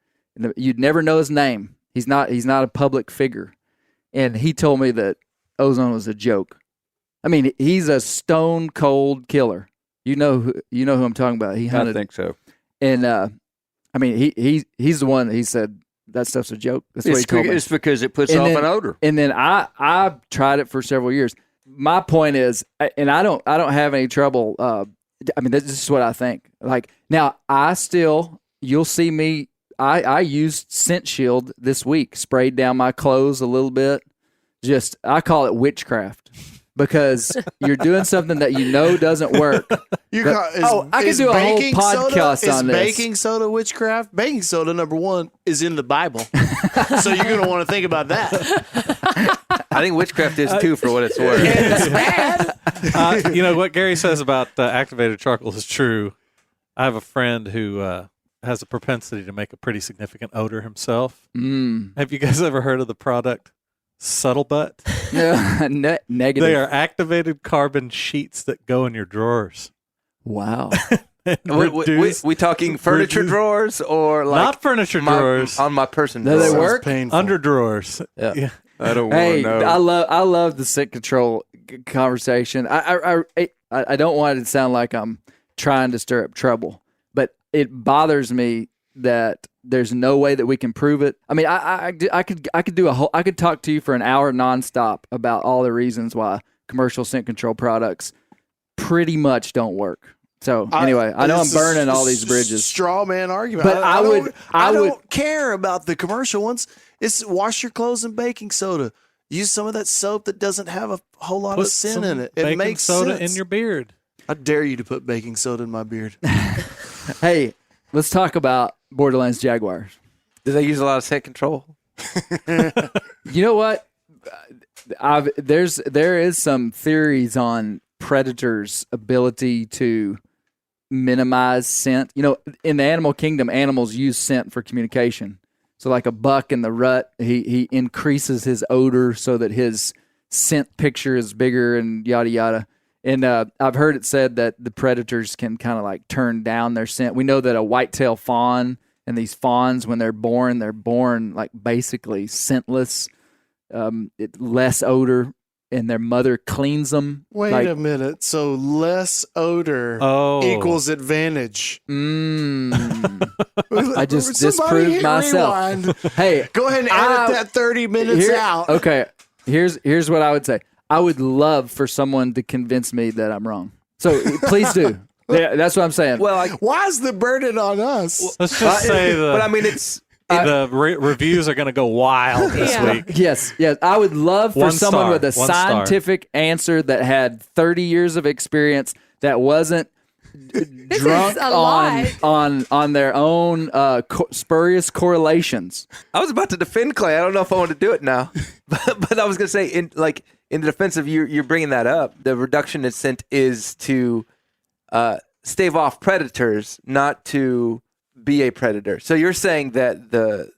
You'd never know his name. He's not a public figure. And he told me that ozone was a joke. I mean, he's a stone cold killer. You know who I'm talking about. He hunted. I think so. And I mean, he's the one. He said that stuff's a joke. That's what he told me. It's because it puts off an odor. And then I tried it for several years. My point is, and I don't have any trouble. I mean, this is what I think. Like now, you'll see me. I used Scent Shield this week, sprayed down my clothes a little bit. I call it witchcraft because you're doing something that you know doesn't work. I could do a whole podcast on this. Is baking soda witchcraft? Baking soda, number one, is in the Bible. So you're going to want to think about that. I think witchcraft is too, for what it's worth. It's bad. You know, what Gary says about activated charcoal is true. I have a friend who has a propensity to make a pretty significant odor himself. Have you guys ever heard of the product Subtle Butt? Negative. They are activated carbon sheets that go in your drawers. Wow. we talking furniture drawers or like not furniture drawers on my person? Do they work? Under drawers. Yeah. I don't want to know. I love the scent control conversation. I don't want it to sound like I'm trying to stir up trouble, but it bothers me that there's no way that we can prove it. I mean, I could talk to you for an hour nonstop about all the reasons why commercial scent control products pretty much don't work. So anyway, I know I'm burning all these bridges. Straw man argument. But I don't care about the commercial ones. It's wash your clothes in baking soda. Use some of that soap that doesn't have a whole lot of sin in it. It makes soda sense. in your beard. I dare you to put baking soda in my beard. Hey, let's talk about Borderlands Jaguars. Do they use a lot of scent control? You know what? There is some theories on predators' ability to minimize scent. You know, in the animal kingdom, animals use scent for communication. So like a buck in the rut, he increases his odor so that his scent picture is bigger and yada yada. And I've heard it said that the predators can kind of like turn down their scent. We know that a whitetail fawn and these fawns, when they're born like basically scentless, less odor, and their mother cleans them. Wait a minute. So less odor equals advantage. I just disproved myself. Rewind. Hey, go ahead and edit that 30 minutes out. Okay, here's what I would say. I would love for someone to convince me that I'm wrong. So please do. Yeah, that's what I'm saying. Well, why is the burden on us? Let's just say but I mean, it's the reviews are going to go wild this week. Yes. I would love for someone with a scientific answer that had 30 years of experience that wasn't drunk on their own spurious correlations. I was about to defend Clay. I don't know if I want to do it now, but I was going to say in the defense of you're bringing that up. The reduction in scent is to stave off predators, not to be a predator. So you're saying that the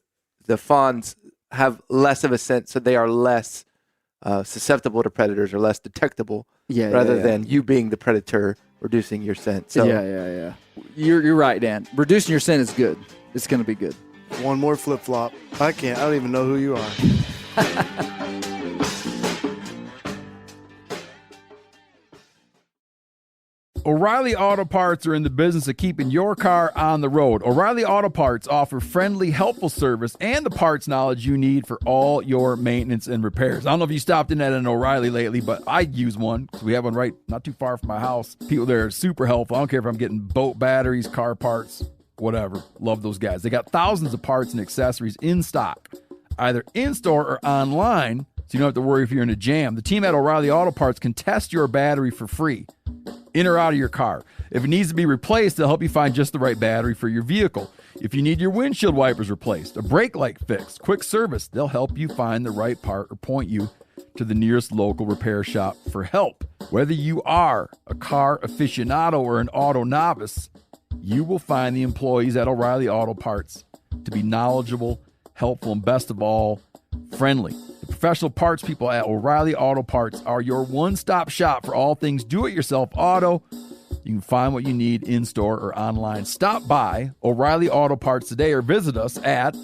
fawns have less of a scent, so they are less susceptible to predators or less detectable, rather than you being the predator reducing your scent. So yeah. You're right, Dan. Reducing your scent is good. It's going to be good. One more flip flop. I don't even know who you are. O'Reilly Auto Parts are in the business of keeping your car on the road. O'Reilly Auto Parts offer friendly, helpful service and the parts knowledge you need for all your maintenance and repairs. I don't know if you stopped in at an O'Reilly lately, but I use one because we have one right not too far from my house. People there are super helpful. I don't care if I'm getting boat batteries, car parts, whatever. Love those guys. They got thousands of parts and accessories in stock, either in-store or online, so you don't have to worry if you're in a jam. The team at O'Reilly Auto Parts can test your battery for free. in or out of your car. If it needs to be replaced, they'll help you find just the right battery for your vehicle. If you need your windshield wipers replaced, a brake light fix, quick service, they'll help you find the right part or point you to the nearest local repair shop for help. Whether you are a car aficionado or an auto novice, you will find the employees at O'Reilly Auto Parts to be knowledgeable, helpful, and best of all, friendly. The professional parts people at O'Reilly Auto Parts are your one-stop shop for all things do-it-yourself auto. You can find what you need in-store or online. Stop by O'Reilly Auto Parts today or visit us at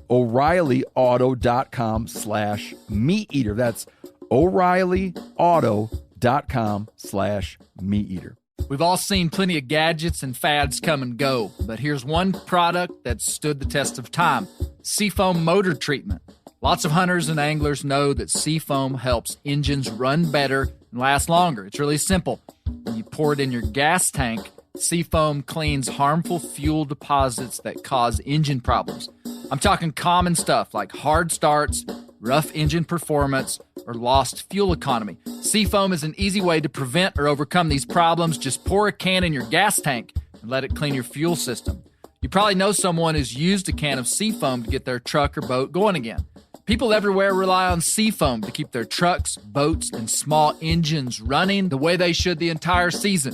O'ReillyAuto.com/meat-eater. That's O'ReillyAuto.com/meat-eater. We've all seen plenty of gadgets and fads come and go, but here's one product that stood the test of time: Seafoam motor treatment. Lots of hunters and anglers know that Seafoam helps engines run better and last longer. It's really simple. When you pour it in your gas tank, Seafoam cleans harmful fuel deposits that cause engine problems. I'm talking common stuff like hard starts, rough engine performance, or lost fuel economy. Seafoam is an easy way to prevent or overcome these problems. Just pour a can in your gas tank and let it clean your fuel system. You probably know someone who's used a can of Seafoam to get their truck or boat going again. People everywhere rely on Seafoam to keep their trucks, boats, and small engines running the way they should the entire season.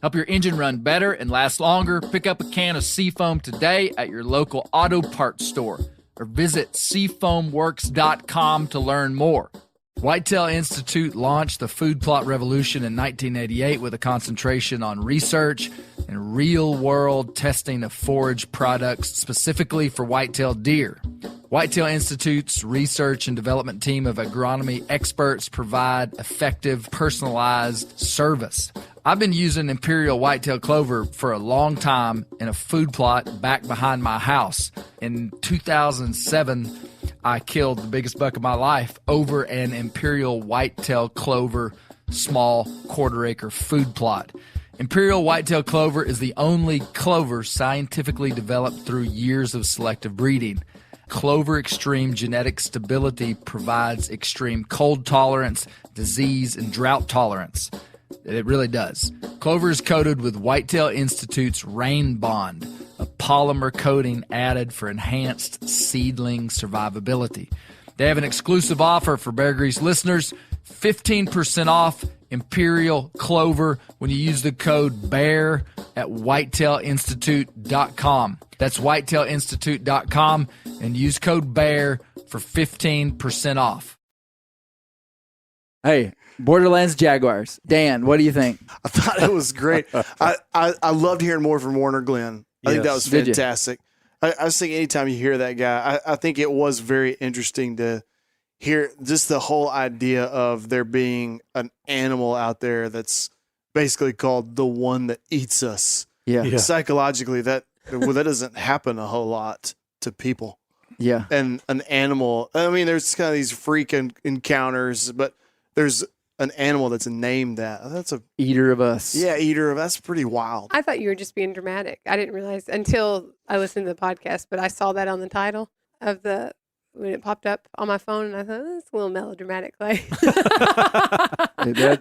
Help your engine run better and last longer. Pick up a can of Seafoam today at your local auto parts store or visit seafoamworks.com to learn more. Whitetail Institute launched the food plot revolution in 1988 with a concentration on research and real-world testing of forage products specifically for whitetail deer. Whitetail Institute's research and development team of agronomy experts provide effective, personalized service. I've been using Imperial whitetail clover for a long time in a food plot back behind my house. In 2007, I killed the biggest buck of my life over an Imperial whitetail clover small quarter-acre food plot. Imperial whitetail clover is the only clover scientifically developed through years of selective breeding. Clover Extreme genetic stability provides extreme cold tolerance, disease, and drought tolerance. It really does. Clover is coated with Whitetail Institute's Rain Bond, a polymer coating added for enhanced seedling survivability. They have an exclusive offer for Bear Grease listeners, 15% off Imperial Clover when you use the code BEAR at whitetailinstitute.com. That's whitetailinstitute.com and use code BEAR for 15% off. Hey, Borderlands Jaguars. Dan, what do you think? I thought it was great. I loved hearing more from Warner Glenn. I think that was Did you? fantastic. I just think anytime you hear that guy, I think it was very interesting to hear just the whole idea of there being an animal out there that's basically called the one that eats us. Yeah. Psychologically, that doesn't happen a whole lot to people. Yeah. And an animal, I mean, there's kind of these freak encounters, but there's an animal that's named that. That's a Eater of us. Yeah, eater of. That's pretty wild. I thought you were just being dramatic. I didn't realize until I listened to the podcast, but I saw that on the title of when it popped up on my phone, and I thought, it's a little melodramatic. Like,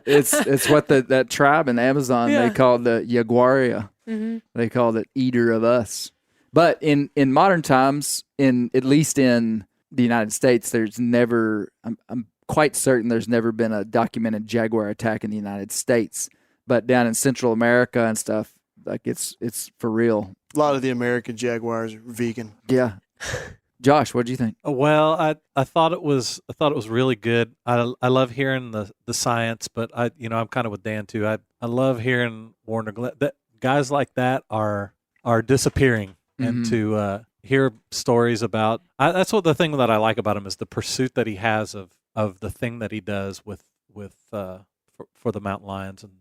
it's what that tribe in Amazon, Yeah. they called the Jaguar. mm-hmm. They called it Eater of Us. But in modern times, at least in the United States, there's never, I'm quite certain there's never been a documented jaguar attack in the United States. But down in Central America and stuff, like it's for real. A lot of the American Jaguars are vegan. Yeah. Josh, what do you think? Well, I thought it was really good. I love hearing the science, but I'm kind of with Dan too. I love hearing Warner Glenn. That guys like that are disappearing, and to hear stories about that's what the thing that I like about him is the pursuit that he has of the thing that he does with for the mountain lions and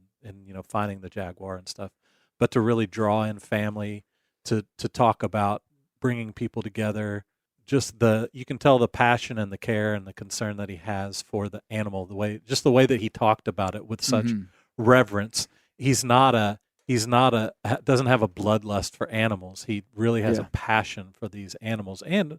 finding the jaguar and stuff, but to really draw in family, to talk about bringing people together. Just you can tell the passion and the care and the concern that he has for the animal, the way that he talked about it with such reverence. He's not doesn't have a bloodlust for animals. He really has a passion for these animals and,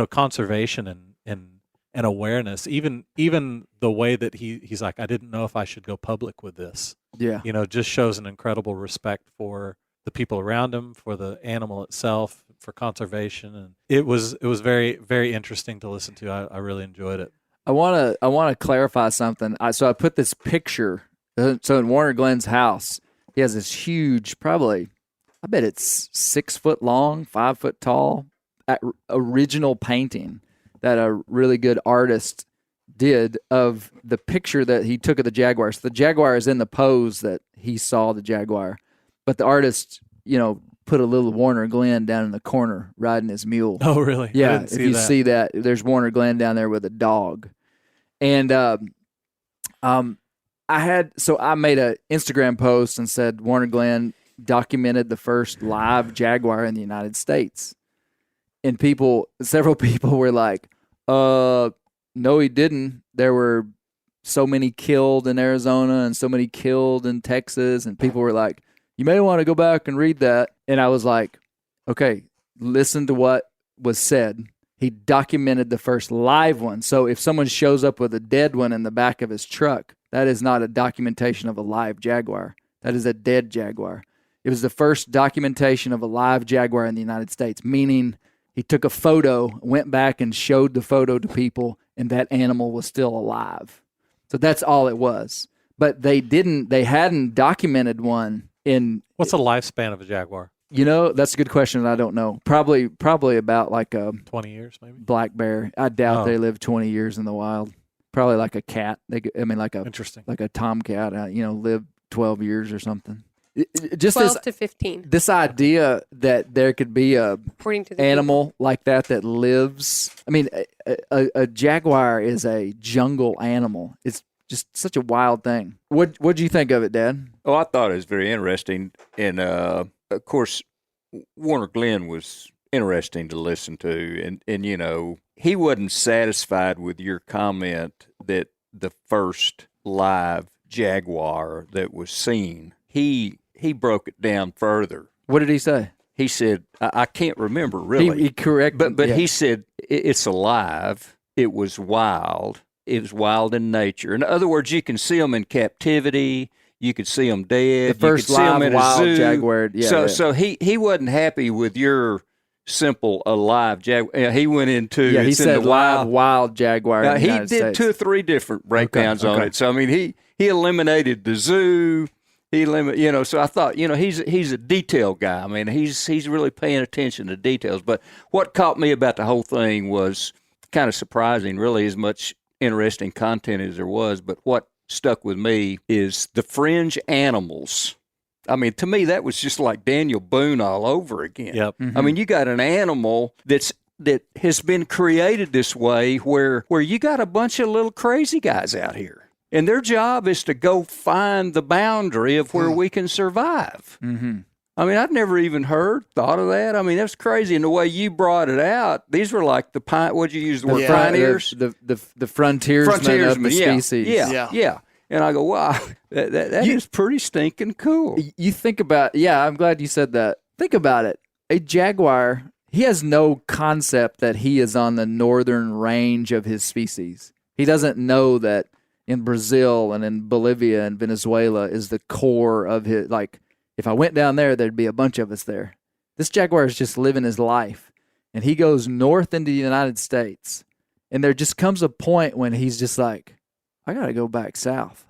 conservation and awareness. Even the way that he's like, I didn't know if I should go public with this. Yeah. Just shows an incredible respect for the people around him, for the animal itself, for conservation, and it was very, very interesting to listen to. I really enjoyed it. I want to clarify something. So I put this picture. So in Warner Glenn's house, he has this huge, probably, I bet it's 6 foot long, 5 foot tall, original painting that a really good artist did of the picture that he took of the jaguar. So the jaguar is in the pose that he saw the jaguar, but the artist, put a little Warner Glenn down in the corner riding his mule. Oh, really? Yeah. If you see that, there's Warner Glenn down there with a dog. And I made an Instagram post and said Warner Glenn documented the first live jaguar in the United States. And several people were like, no, he didn't. There were so many killed in Arizona and so many killed in Texas. And people were like, you may want to go back and read that. And I was like, okay, listen to what was said. He documented the first live one. So if someone shows up with a dead one in the back of his truck, that is not a documentation of a live jaguar. That is a dead jaguar. It was the first documentation of a live jaguar in the United States, meaning he took a photo, went back and showed the photo to people, and that animal was still alive. So that's all it was. But they hadn't documented one in... What's the lifespan of a jaguar? That's a good question. I don't know. Probably about like a 20 years, maybe. Black bear. I doubt they live 20 years in the wild. Probably like a cat. Interesting. Like a tomcat. Live 12 years or something. Just 12 to 15. This idea that there could be a According to the animal like that lives. I mean, a jaguar is a jungle animal. It's just such a wild thing. What'd you think of it, Dad? Oh, I thought it was very interesting. And, of course, Warner Glenn was interesting to listen to. And he wasn't satisfied with your comment that the first live jaguar that was seen, he broke it down further. What did he say? He said, I can't remember really. He corrected. But he said, it's alive. It was wild. It was wild in nature. In other words, you can see them in captivity. You could see them dead. The first you could see them live in a wild zoo. jaguar. Yeah, So he wasn't happy with your simple alive jaguar. He went into he said live wild jaguar. In the he United did States. 2 or 3 different breakdowns on Okay. it. So I mean, he eliminated the zoo. So I thought, he's a detail guy. I mean, he's really paying attention to details. But what caught me about the whole thing was kind of surprising, really, as much interesting content as there was. But what stuck with me is the fringe animals. I mean, to me, that was just like Daniel Boone all over again. Yep. I mean, you got an animal that has been created this way where you got a bunch of little crazy guys out here. And their job is to go find the boundary of where we can survive. Mm-hmm. I mean, I'd never even thought of that. I mean, that's crazy. And the way you brought it out, these were like what'd you use the word, pioneers? The frontiersmen of the species. Yeah. And I go, wow, that is pretty stinking cool. You think about, I'm glad you said that. Think about it. A jaguar, he has no concept that he is on the northern range of his species. He doesn't know that in Brazil and in Bolivia and Venezuela is the core of his, like, if I went down there, there'd be a bunch of us there. This jaguar is just living his life. And he goes north into the United States. And there just comes a point when he's just like, I got to go back south.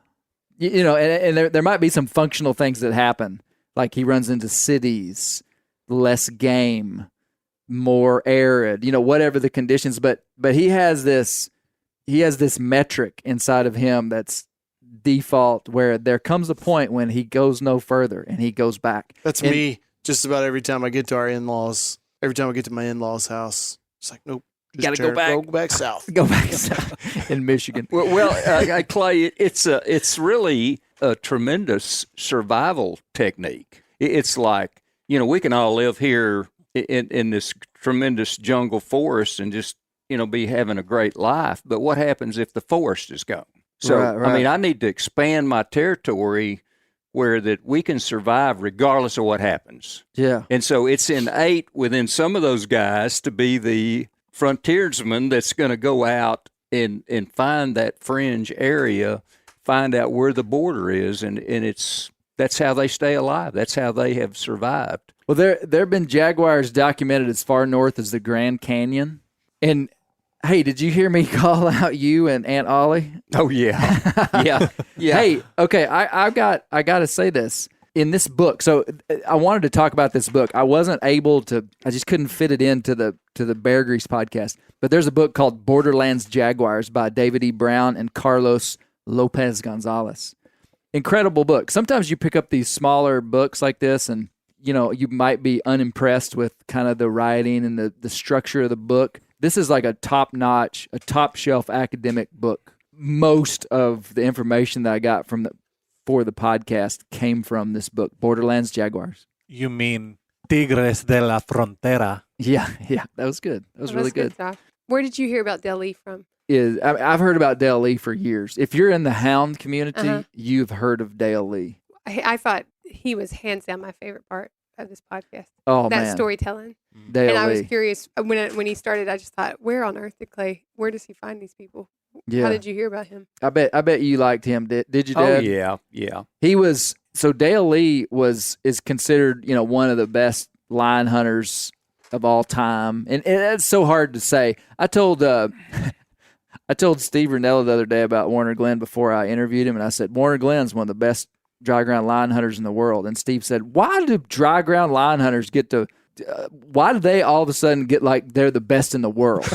And there might be some functional things that happen. Like he runs into cities, less game, more arid, whatever the conditions. But he has this metric inside of him that's default where there comes a point when he goes no further and he goes back. That's me just about every time I get to our in-laws. Every time I get to my in-laws' house, it's like, nope. Got to go back. Go back south. Go back south in Michigan. Well, Clay, it's really a tremendous survival technique. It's like, we can all live here in this tremendous jungle forest and just, be having a great life. But what happens if the forest is gone? So, right. I mean, I need to expand my territory where that we can survive regardless of what happens. Yeah. And so it's innate within some of those guys to be the frontiersman that's going to go out and find that fringe area, find out where the border is, and that's how they stay alive. That's how they have survived. Well, there have been jaguars documented as far north as the Grand Canyon. And hey, did you hear me call out you and Aunt Ollie? Oh yeah, yeah. Hey, okay, I got to say this. In this book, so I wanted to talk about this book. I wasn't able to. I just couldn't fit it into the Bear Grease podcast. But there's a book called Borderlands Jaguars by David E. Brown and Carlos Lopez Gonzalez. Incredible book. Sometimes you pick up these smaller books like this, and you might be unimpressed with kind of the writing and the structure of the book. This is like a top-notch, a top-shelf academic book. Most of the information that I got for the podcast came from this book, Borderlands Jaguars. You mean Tigres de la Frontera? Yeah, that was good. That was really good. Stuff. Where did you hear about Del Lee from? I've heard about Dale Lee for years. If you're in the hound community, you've heard of Dale Lee. I thought he was hands down my favorite part of this podcast. Oh, that man. Storytelling. Dale and I was Lee. curious when he started. I just thought, where on earth where does he find these people? Yeah. How did you hear about him? I bet you liked him. Did you, Dad? Oh yeah. He was Dale Lee is considered one of the best lion hunters of all time, and it's so hard to say. I told Steve Ranella the other day about Warner Glenn before I interviewed him, and I said Warner Glenn's one of the best dry ground lion hunters in the world. And Steve said, "Why do dry ground lion hunters get to? Why do they all of a sudden get like they're the best in the world?"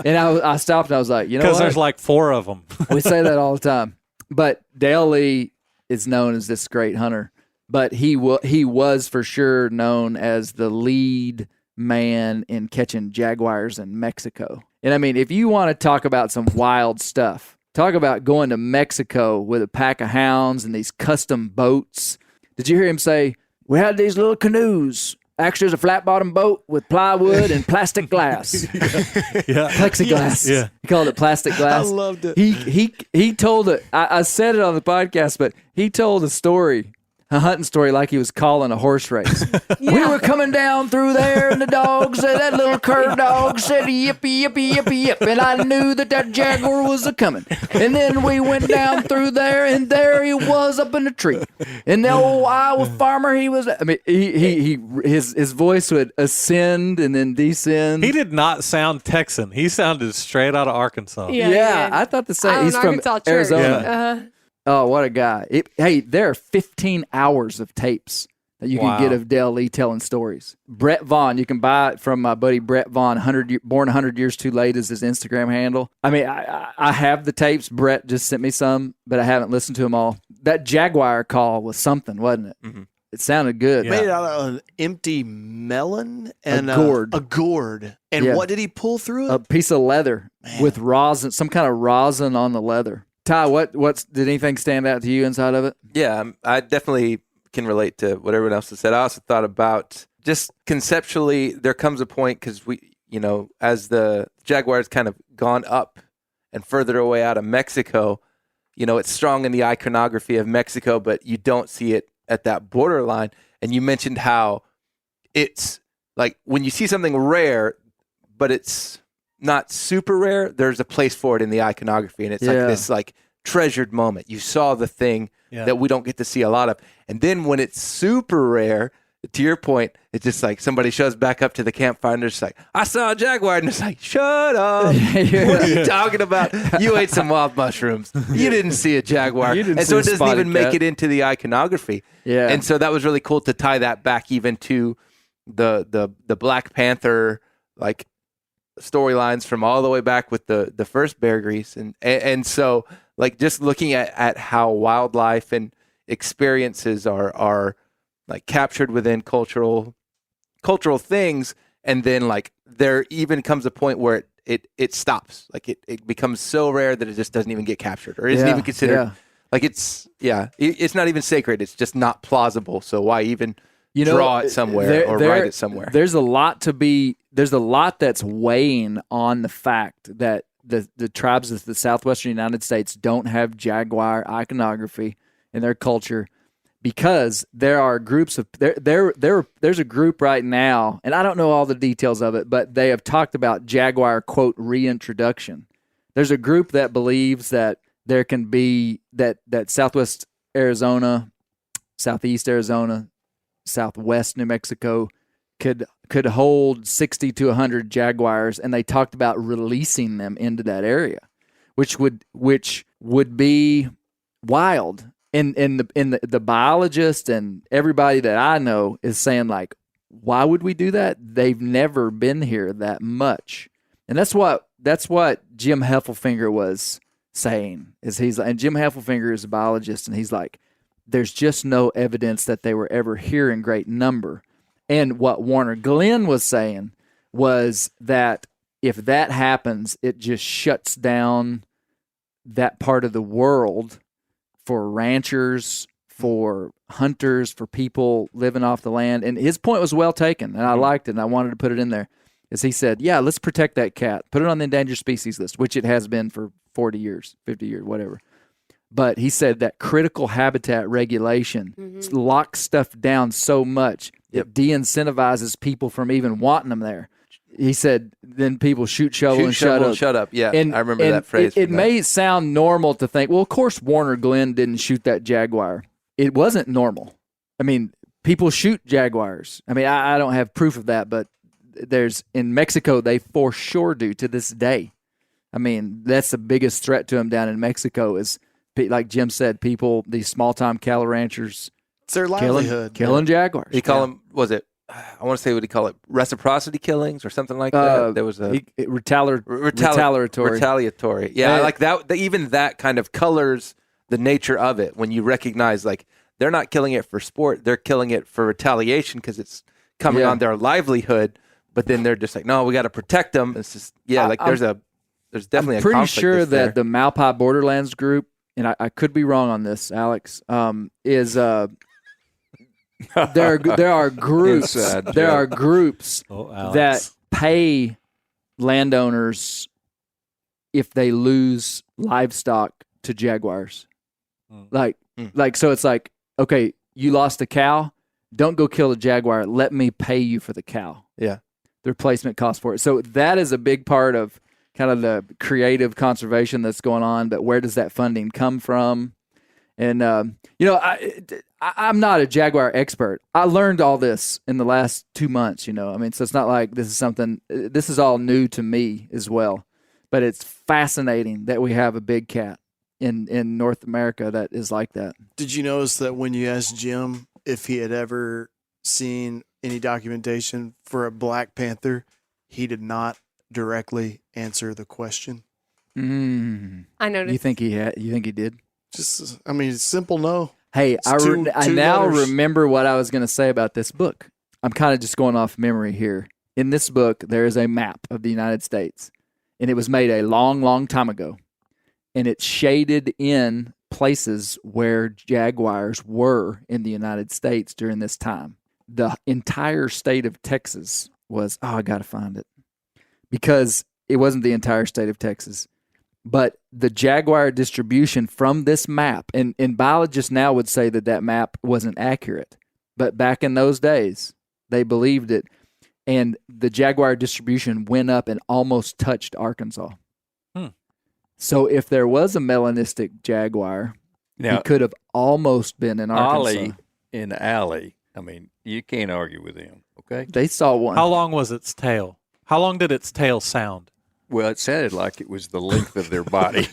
And I stopped and I was like, because there's like 4 of them. We say that all the time. But Dale Lee is known as this great hunter, but he was for sure known as the lead man in catching jaguars in Mexico. And I mean, if you want to talk about some wild stuff, talk about going to Mexico with a pack of hounds and these custom boats. Did you hear him say, "We had these little canoes. Actually, it's a flat-bottom boat with plywood and plastic glass." Yeah. Plexiglass. Yeah. He called it plastic glass. I loved it. He told it. I said it on the podcast, but he told a story, a hunting story, like he was calling a horse race. We were coming down through there, and the dog said, that little cur dog said, "Yippee, yippee, yippee, yip." And I knew that jaguar was a-coming. And then we went down through there, and there he was up in the tree. And the old Iowa farmer, he was, I mean, his voice would ascend and then descend. He did not sound Texan. He sounded straight out of Arkansas. Yeah, I thought the same. Out He's in from Arkansas Church. Arizona. Uh-huh. Oh, what a guy. Hey, there are 15 hours of tapes that you can get of Dale Lee telling stories. Brett Vaughn, you can buy it from my buddy Brett Vaughn. Born 100 Years Too Late is his Instagram handle. I mean, I have the tapes. Brett just sent me some, but I haven't listened to them all. That Jaguar call was something, wasn't it? Mm-hmm. It sounded good. Made it out of an empty melon and a gourd. A gourd. And what did he pull through it? A piece of leather with rosin, some kind of rosin on the leather. Ty, did anything stand out to you inside of it? Yeah, I definitely can relate to what everyone else has said. I also thought about just conceptually, there comes a point because as the Jaguars kind of gone up and further away out of Mexico, it's strong in the iconography of Mexico, but you don't see it at that borderline. And you mentioned how it's like when you see something rare, but it's not super rare, there's a place for it in the iconography, and it's like this like treasured moment. You saw the thing that we don't get to see a lot of. And then when it's super rare, to your point, it's just like somebody shows back up to the campfire and they're just like, "I saw a jaguar," and it's like, "Shut up. What are you talking about? You ate some wild mushrooms. You didn't see a jaguar." And so it doesn't even make it into the iconography. Yeah. And so that was really cool to tie that back even to the Black Panther like storylines from all the way back with the first Bear Grease, and so like just looking at how wildlife and experiences are like captured within cultural things, and then like there even comes a point where it stops, like it becomes so rare that it just doesn't even get captured or isn't even considered like it's not even sacred. It's just not plausible. So why even draw it somewhere or write it somewhere? There's a lot that's weighing on the fact that the tribes of the southwestern United States don't have jaguar iconography in their culture, because there are groups of there's a group right now, and I don't know all the details of it, but they have talked about jaguar quote reintroduction. There's a group that believes that there can be that southwest Arizona, southeast Arizona, southwest New Mexico could hold 60 to 100 jaguars, and they talked about releasing them into that area, which would be wild. And the biologist and everybody that I know is saying, like, why would we do that? They've never been here that much. And that's what Jim Heffelfinger was saying. And Jim Heffelfinger is a biologist, and he's like, there's just no evidence that they were ever here in great number. And what Warner Glenn was saying was that if that happens, it just shuts down that part of the world for ranchers, for hunters, for people living off the land. And his point was well taken, and I liked it, and I wanted to put it in there. As he said, yeah, let's protect that cat. Put it on the endangered species list, which it has been for 40 years, 50 years, whatever. But he said that critical habitat regulation locks stuff down so much it de-incentivizes people from even wanting them there. He said, then people shoot, shovel, and shut up. Yeah, I remember that phrase. It may sound normal to think, well, of course Warner Glenn didn't shoot that jaguar. It wasn't normal. I mean, people shoot jaguars. I mean, I don't have proof of that, but in Mexico, they for sure do to this day. I mean, that's the biggest threat to them down in Mexico is, like Jim said, these small-time cattle ranchers, it's their livelihood. Killing jaguars. He call them, was it, I want to say, what he call it, reciprocity killings or something like that? There was a retaliatory. Yeah, I like that. Even that kind of colors the nature of it when you recognize, like, they're not killing it for sport. They're killing it for retaliation because it's coming on their livelihood. But then they're just like, no, we got to protect them. It's just, there's definitely a conflict. I'm pretty sure that the Malpai Borderlands group, and I could be wrong on this, Alex, is there are groups that pay landowners if they lose livestock to jaguars. So it's like, okay, you lost a cow, don't go kill the jaguar, let me pay you for the cow. Yeah. The replacement cost for it. So that is a big part of kind of the creative conservation that's going on, but where does that funding come from? And, I'm not a jaguar expert. I learned all this in the last 2 months, so it's not like this is all new to me as well. But it's fascinating that we have a big cat in North America that is like that. Did you notice that when you asked Jim if he had ever seen any documentation for a black panther, he did not directly answer the question? I noticed. You think he did? Just, simple no. Hey, I now remember what I was going to say about this book. I'm kind of just going off memory here. In this book, there is a map of the United States, and it was made a long, long time ago, and it's shaded in places where jaguars were in the United States during this time. The entire state of Texas was, I got to find it, because it wasn't the entire state of Texas. But the jaguar distribution from this map, and biologists now would say that map wasn't accurate. But back in those days, they believed it. And the jaguar distribution went up and almost touched Arkansas. So if there was a melanistic jaguar, he could have almost been in Arkansas. Ollie and Allie, you can't argue with them, okay? They saw one. How long was its tail? How long did its tail sound? Well, it sounded like it was the length of their body.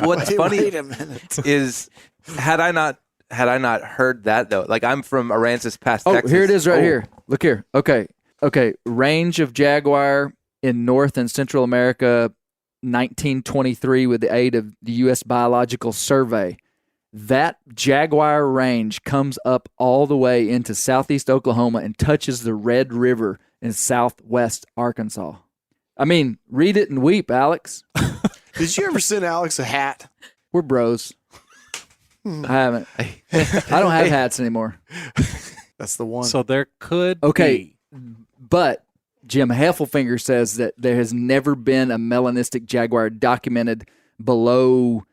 What's funny is had I not heard that though, like I'm from Aransas Pass, Texas. Here it is right here. Look here. Okay. Range of jaguar in North and Central America, 1923, with the aid of the U.S. Biological Survey. That jaguar range comes up all the way into southeast Oklahoma and touches the Red River in southwest Arkansas. Read it and weep, Alex. Did you ever send Alex a hat? We're bros. I haven't. I don't have hats anymore. That's the one. So there could be. But Jim Heffelfinger says that there has never been a melanistic jaguar documented below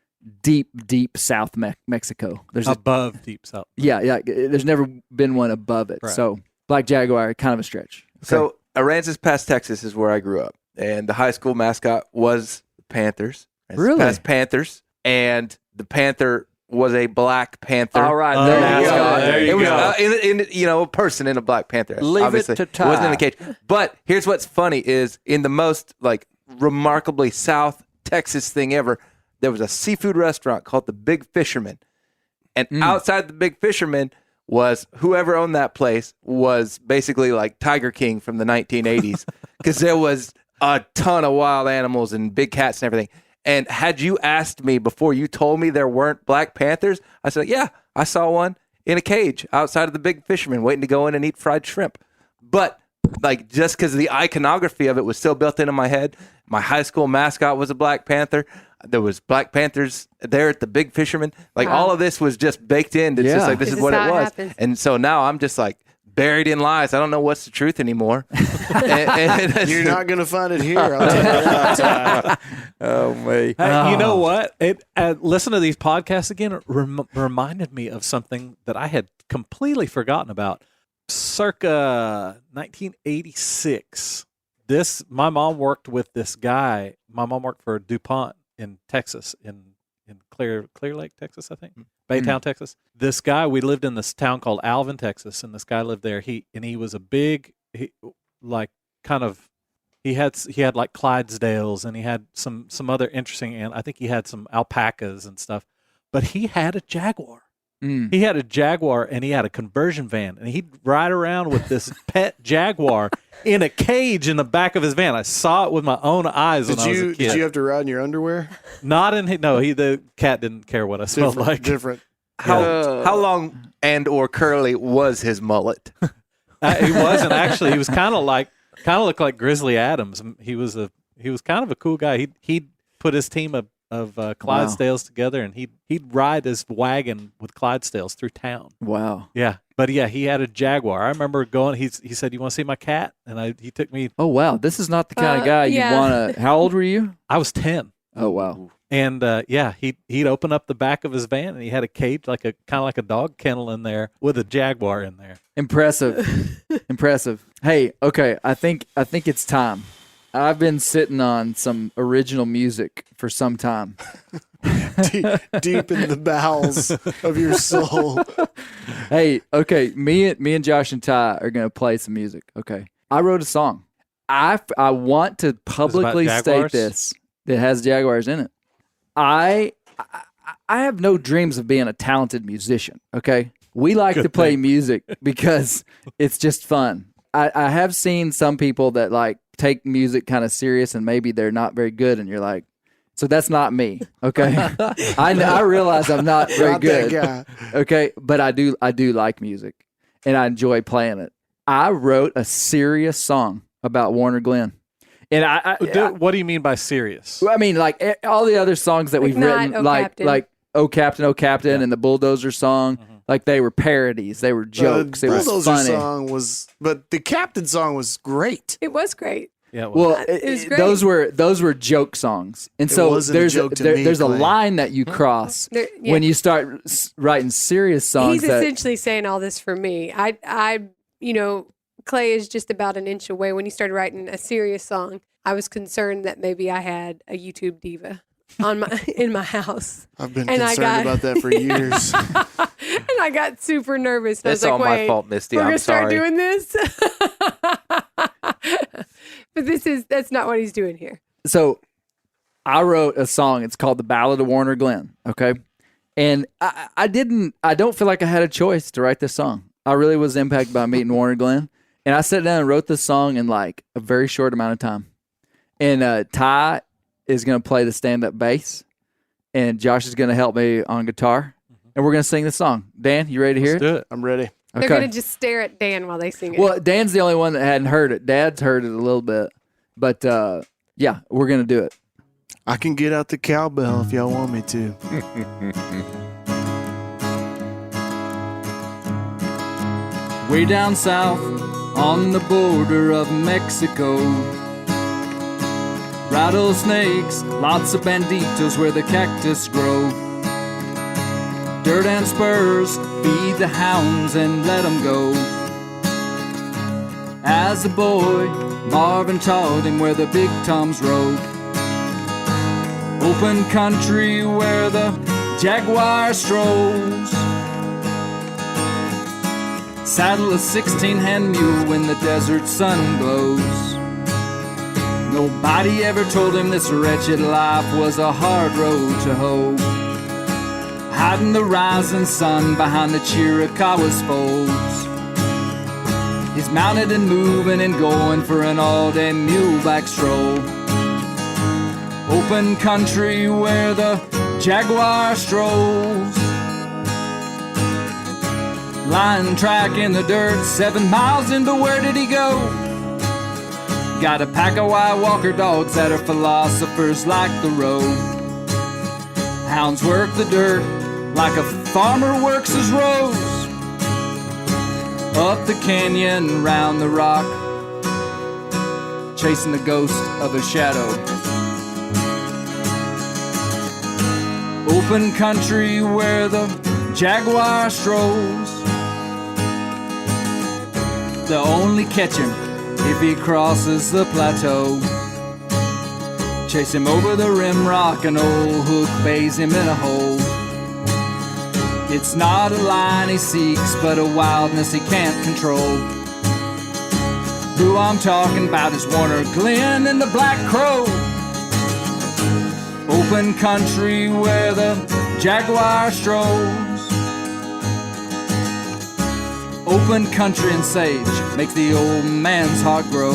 deep South Mexico. There's above deep South. Yeah. There's never been one above it. Right. So black jaguar, kind of a stretch. Okay. So Aransas Pass, Texas is where I grew up. And the high school mascot was the Panthers, Really? past panthers, and the panther was a black panther. All right, there you go. There you it was go. a person in a black panther. Leave it Obviously. to It wasn't in the Ty. cage. But here's what's funny is in the most like remarkably South Texas thing ever, there was a seafood restaurant called the Big Fisherman. And outside the Big Fisherman was whoever owned that place was basically like Tiger King from the 1980s because there was a ton of wild animals and big cats and everything. And had you asked me before you told me there weren't black panthers, I said, yeah, I saw one in a cage outside of the Big Fisherman waiting to go in and eat fried shrimp. But like just because the iconography of it was still built into my head, my high school mascot was a black panther. There was black panthers there at the Big Fisherman. Like all of this was just baked in. It's just like this is what it was. Happens. And so now I'm just like buried in lies. I don't know what's the truth anymore. and You're not going to find it here. I'll tell you that. Oh me. Hey, you know what? Listen to these podcasts again. It reminded me of something that I had completely forgotten about. Circa 1986. My mom worked with this guy. My mom worked for DuPont in Texas, in Clear Lake, Texas, I think. Baytown, Texas. This guy, we lived in this town called Alvin, Texas, and this guy lived there. He was a big, he had like Clydesdales, and he had some other interesting, and I think he had some alpacas and stuff. But he had a Jaguar. He had a Jaguar, and he had a conversion van, and he'd ride around with this pet Jaguar in a cage in the back of his van. I saw it with my own eyes when I was a kid. Did you have to ride in your underwear? Not in the cat didn't care what I smelled like. Different. How long and or curly was his mullet? He wasn't actually. He was kind of looked like Grizzly Adams. He was kind of a cool guy. He'd put his team of Clydesdales together, and he'd ride his wagon with Clydesdales through town. Wow. Yeah, but yeah, he had a Jaguar. I remember going. He said, "You want to see my cat?" And he took me. Oh wow, this is not the kind of guy you want to. How old were you? I was 10. Oh wow. And he'd open up the back of his van, and he had a cage kind of like a dog kennel in there with a Jaguar in there. Impressive. Impressive. Hey, okay, I think it's time. I've been sitting on some original music for some time. Deep in the bowels of your soul. Hey, okay, me and Josh and Ty are gonna play some music. Okay, I wrote a song. I want to publicly state this. That has Jaguars in it. I have no dreams of being a talented musician. Okay, we like to play music because it's just fun. I have seen some people that like take music kind of serious and maybe they're not very good, and you're like, so that's not me. Okay, I realize I'm not very good. That guy. Okay, but I do like music and I enjoy playing it. I wrote a serious song about Warner Glenn. And what do you mean by serious? I mean, like all the other songs that we've written, like "Oh Captain, Oh Captain" and the Bulldozer song, like they were parodies, they were jokes. It was funny. Song was, but the Captain song was great. It was great. Yeah, well, it was great. Those were joke songs, and so there's a line that you cross when you start writing serious songs. He's essentially saying all this for me. Clay is just about an inch away. When he started writing a serious song, I was concerned that maybe I had a YouTube diva in my house. I've been concerned about that for years. And I got super nervous. And That's I was all like, my fault, Misty. We're I'm gonna start sorry. doing this. But that's not what he's doing here. So I wrote a song. It's called "The Ballad of Warner Glenn." Okay, and I don't feel like I had a choice to write this song. I really was impacted by meeting Warner Glenn. And I sat down and wrote this song in like a very short amount of time. And Ty is going to play the stand-up bass. And Josh is going to help me on guitar. And we're going to sing this song. Dan, you ready to hear it? Let's do it. I'm ready. Okay. Okay. They're going to just stare at Dan while they sing it. Well, Dan's the only one that hadn't heard it. Dad's heard it a little bit. But yeah, we're going to do it. I can get out the cowbell if y'all want me to. Way down south on the border of Mexico, rattlesnakes, lots of banditos where the cactus grow. Dirt and spurs, feed the hounds and let them go. As a boy, Marvin taught him where the big toms rode. Open country where the jaguar strolls. Saddle a 16-hand mule when the desert sun glows. Nobody ever told him this wretched life was a hard road to hoe. Hiding the rising sun behind the Chiricahua's folds. He's mounted and moving and going for an all-day mule-back stroll. Open country where the jaguar strolls. Line track in the dirt, 7 miles in, but where did he go? Got a pack of White Walker dogs that are philosophers like the road. Hounds work the dirt like a farmer works his rows. Up the canyon, round the rock, chasing the ghost of a shadow. Open country where the jaguar strolls. They'll only catch him if he crosses the plateau. Chase him over the rim rock, an old hook bays him in a hole. It's not a line he seeks, but a wildness he can't control. Who I'm talking about is Warner Glenn and the Black Crow. Open country where the jaguar strolls. Open country and sage makes the old man's heart grow.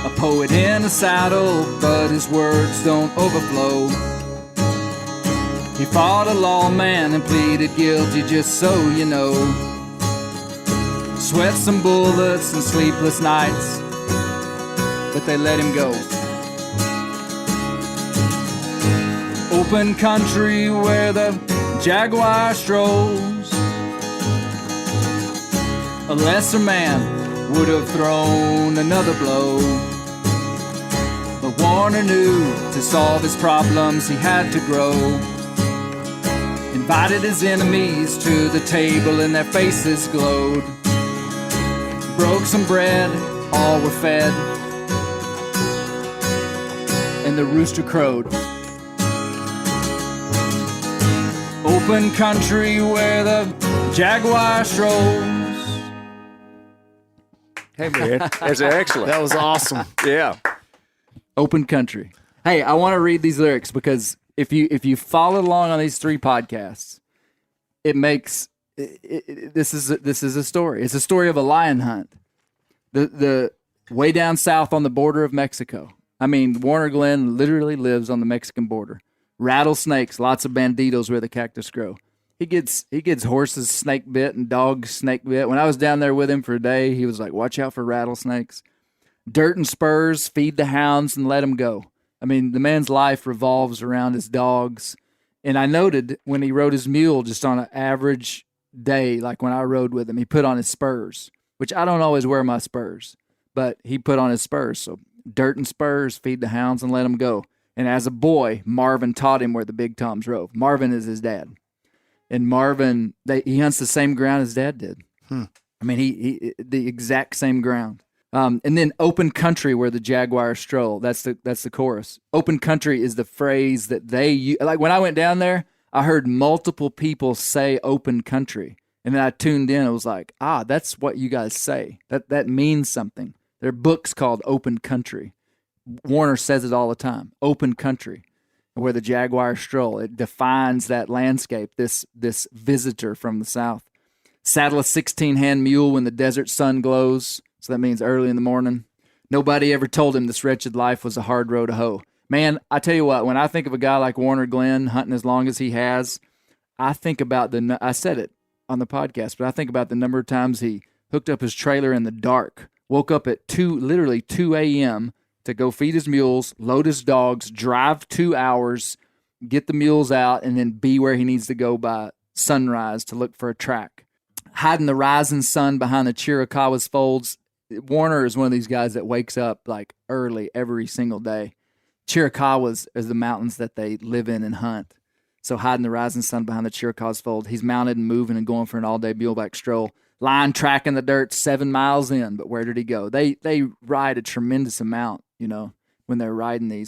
A poet in a saddle, but his words don't overflow. He fought a lawman and pleaded guilty, just so you know. Sweat some bullets and sleepless nights, but they let him go. Open country where the jaguar strolls. A lesser man would have thrown another blow, but Warner knew to solve his problems he had to grow. Invited his enemies to the table and their faces glowed. Broke some bread, all were fed, and the rooster crowed. Open country where the jaguar strolls. Hey, man, that's excellent. That was awesome. Yeah. Open country. Hey, I want to read these lyrics because if you follow along on these 3 podcasts, it makes this is a story. It's a story of a lion hunt. The way down south on the border of Mexico. I mean, Warner Glenn literally lives on the Mexican border. Rattlesnakes, lots of banditos where the cactus grow. He gets horses snake bit and dogs snake bit. When I was down there with him for a day, he was like, watch out for rattlesnakes. Dirt and spurs, feed the hounds and let them go. I mean, the man's life revolves around his dogs. And I noted when he rode his mule just on an average day, like when I rode with him, he put on his spurs, which I don't always wear my spurs, but he put on his spurs. So dirt and spurs, feed the hounds and let them go. And as a boy, Marvin taught him where the big toms rove. Marvin is his dad. And Marvin, he hunts the same ground his dad did. I mean, he the exact same ground. And then open country where the jaguar stroll. That's the chorus. Open country is the phrase that they use. Like when I went down there, I heard multiple people say open country. And then I tuned in. It was like, that's what you guys say. That means something. There are books called Open Country. Warner says it all the time. Open country. Where the jaguar stroll. It defines that landscape, this visitor from the south. Saddle a 16-hand mule when the desert sun glows. So that means early in the morning. Nobody ever told him this wretched life was a hard road to hoe. Man, I tell you what, when I think of a guy like Warner Glenn hunting as long as he has, I think about I said it on the podcast, but I think about the number of times he hooked up his trailer in the dark, woke up at 2 a.m., to go feed his mules, load his dogs, drive 2 hours, get the mules out, and then be where he needs to go by sunrise to look for a track. Hiding the rising sun behind the Chiricahua's folds. Warner is one of these guys that wakes up like early every single day. Chiricahuas is the mountains that they live in and hunt. So hiding the rising sun behind the Chiricahua's fold. He's mounted and moving and going for an all-day muleback stroll. Line track in the dirt 7 miles in, but where did he go? They ride a tremendous amount, when they're riding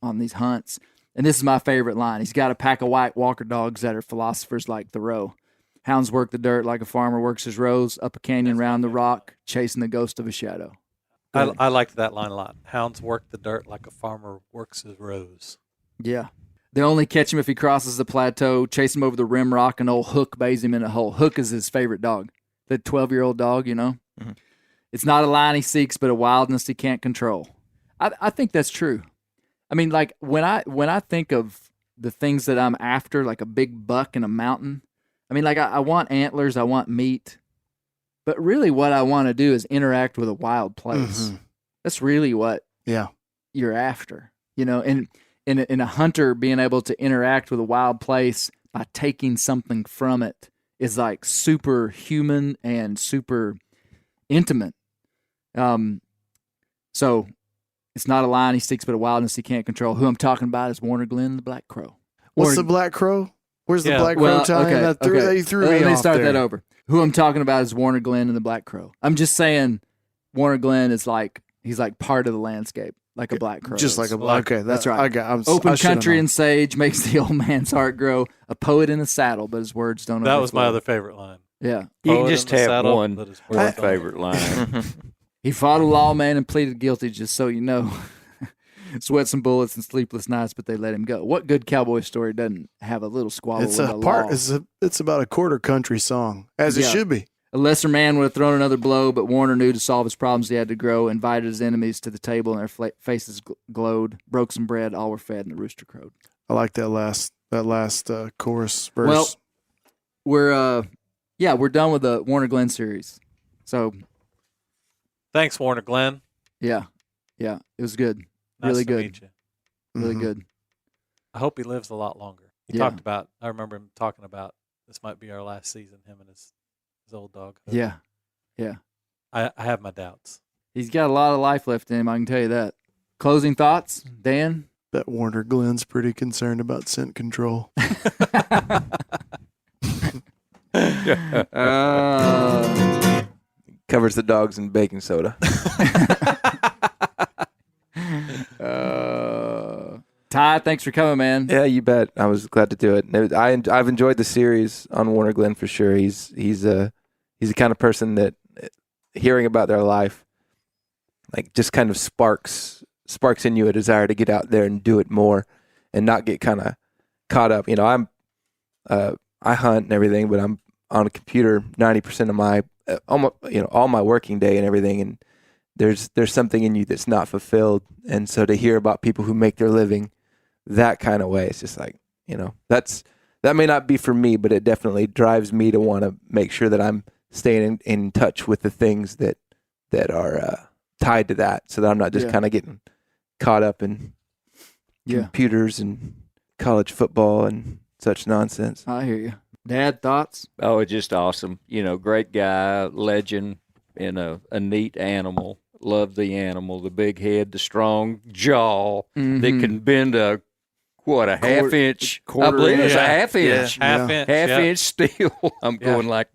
on these hunts. And this is my favorite line. He's got a pack of white walker dogs that are philosophers like Thoreau. Hounds work the dirt like a farmer works his rows, up a canyon, round the rock, chasing the ghost of a shadow. I liked that line a lot. Hounds work the dirt like a farmer works his rows. Yeah. They only catch him if he crosses the plateau, chase him over the rim rock, and old Hook bays him in a hole. Hook is his favorite dog. The 12-year-old dog, you know? Mm-hmm. It's not a lion he seeks, but a wildness he can't control. I think that's true. I mean, like, when I think of the things that I'm after, like a big buck in a mountain, I mean, like, I want antlers, I want meat, but really what I want to do is interact with a wild place. Mm-hmm. That's really what you're after, you know? And in a hunter, being able to interact with a wild place by taking something from it is like super human and super intimate. So it's not a lion he seeks, but a wildness he can't control. Who I'm talking about is Warner Glenn, the Black Crow. What's the Black Crow? Where's the Black Crow time? You threw me Let me off start there. that over. Who I'm talking about is Warner Glenn and the Black Crow. I'm just saying Warner Glenn is like, he's like part of the landscape, like a black crow. Just like a black. Okay, that's right. Open country and sage makes the old man's heart grow. A poet in a saddle, but his words don't. That was my other favorite line. Yeah, you can just have one favorite line. He fought a lawman and pleaded guilty, just so you know. Sweat some bullets and sleepless nights, but they let him go. What good cowboy story doesn't have a little squabble with the law? It's about a quarter country song, as it should be. A lesser man would have thrown another blow, but Warner knew to solve his problems he had to grow, invited his enemies to the table, and their faces glowed, broke some bread, all were fed, and the rooster crowed. I like that last chorus verse. Well, we're done with the Warner Glenn series. So thanks, Warner Glenn. Yeah, it was good. Nice really to good. Meet you. Really good. I hope he lives a lot longer. He talked about, I remember him talking about this might be our last season, him and his old dog. Yeah. I have my doubts. He's got a lot of life left in him, I can tell you that. Closing thoughts, Dan? Bet Warner Glenn's pretty concerned about scent control. Covers the dogs in baking soda. Ty, thanks for coming, man. Yeah, you bet. I was glad to do it. I've enjoyed the series on Warner Glenn for sure. He's the kind of person that hearing about their life, like, just kind of sparks in you a desire to get out there and do it more, and not get kind of caught up. You know, I hunt and everything, but I'm on a computer 90% of my all my working day and everything, and there's something in you that's not fulfilled. And so to hear about people who make their living that kind of way, it's just like, you know, that may not be for me, but it definitely drives me to want to make sure that I'm staying in touch with the things that are tied to that, so that I'm not just kind of getting caught up in computers and college football and such nonsense. I hear you. Dad, thoughts? Oh, it's just awesome. You know, great guy, legend, a neat animal. Love the animal, the big head, the strong jaw that can bend a half inch. I believe it's a half inch. Half inch steel. I'm going like,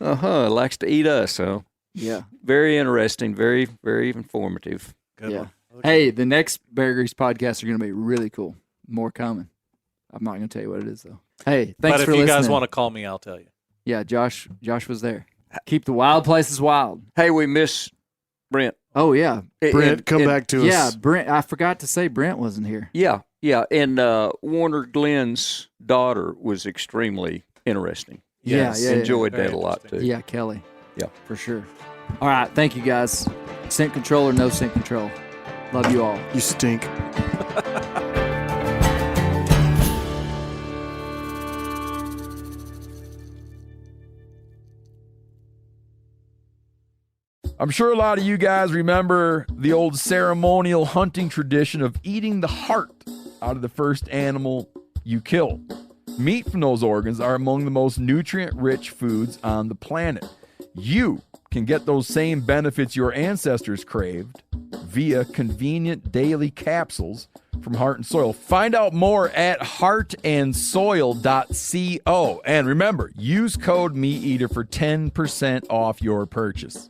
likes to eat us. So yeah, very interesting, very, very informative. Good one. Hey, the next Bear Grease podcasts are going to be really cool. More coming. I'm not going to tell you what it is though. Hey, thanks for listening. But if you guys want to call me, I'll tell you. Yeah, Josh was there. Keep the wild places wild. Hey, we miss Brent. Oh yeah, Brent, come back to us. Yeah, Brent. I forgot to say Brent wasn't here. Yeah, and Warner Glenn's daughter was extremely interesting. Yes. Enjoyed Very that a lot too. Yeah, Kelly. Yeah, for sure. All right, thank you guys. Scent control or no scent control. Love you all. You stink. I'm sure a lot of you guys remember the old ceremonial hunting tradition of eating the heart out of the first animal you kill. Meat from those organs are among the most nutrient-rich foods on the planet. You can get those same benefits your ancestors craved via convenient daily capsules from Heart and Soil. Find out more at heartandsoil.co. And remember, use code MeatEater for 10% off your purchase.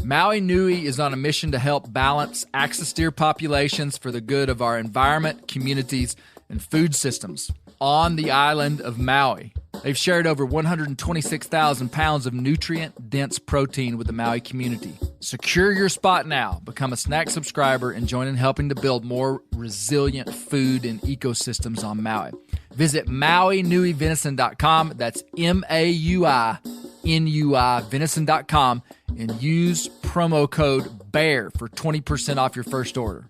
Maui Nui is on a mission to help balance axis deer populations for the good of our environment, communities, and food systems on the island of Maui. They've shared over 126,000 pounds of nutrient-dense protein with the Maui community. Secure your spot now. Become a snack subscriber and join in helping to build more resilient food and ecosystems on Maui. Visit MauiNuiVenison.com. That's MAUINUI venison.com and use promo code BEAR for 20% off your first order.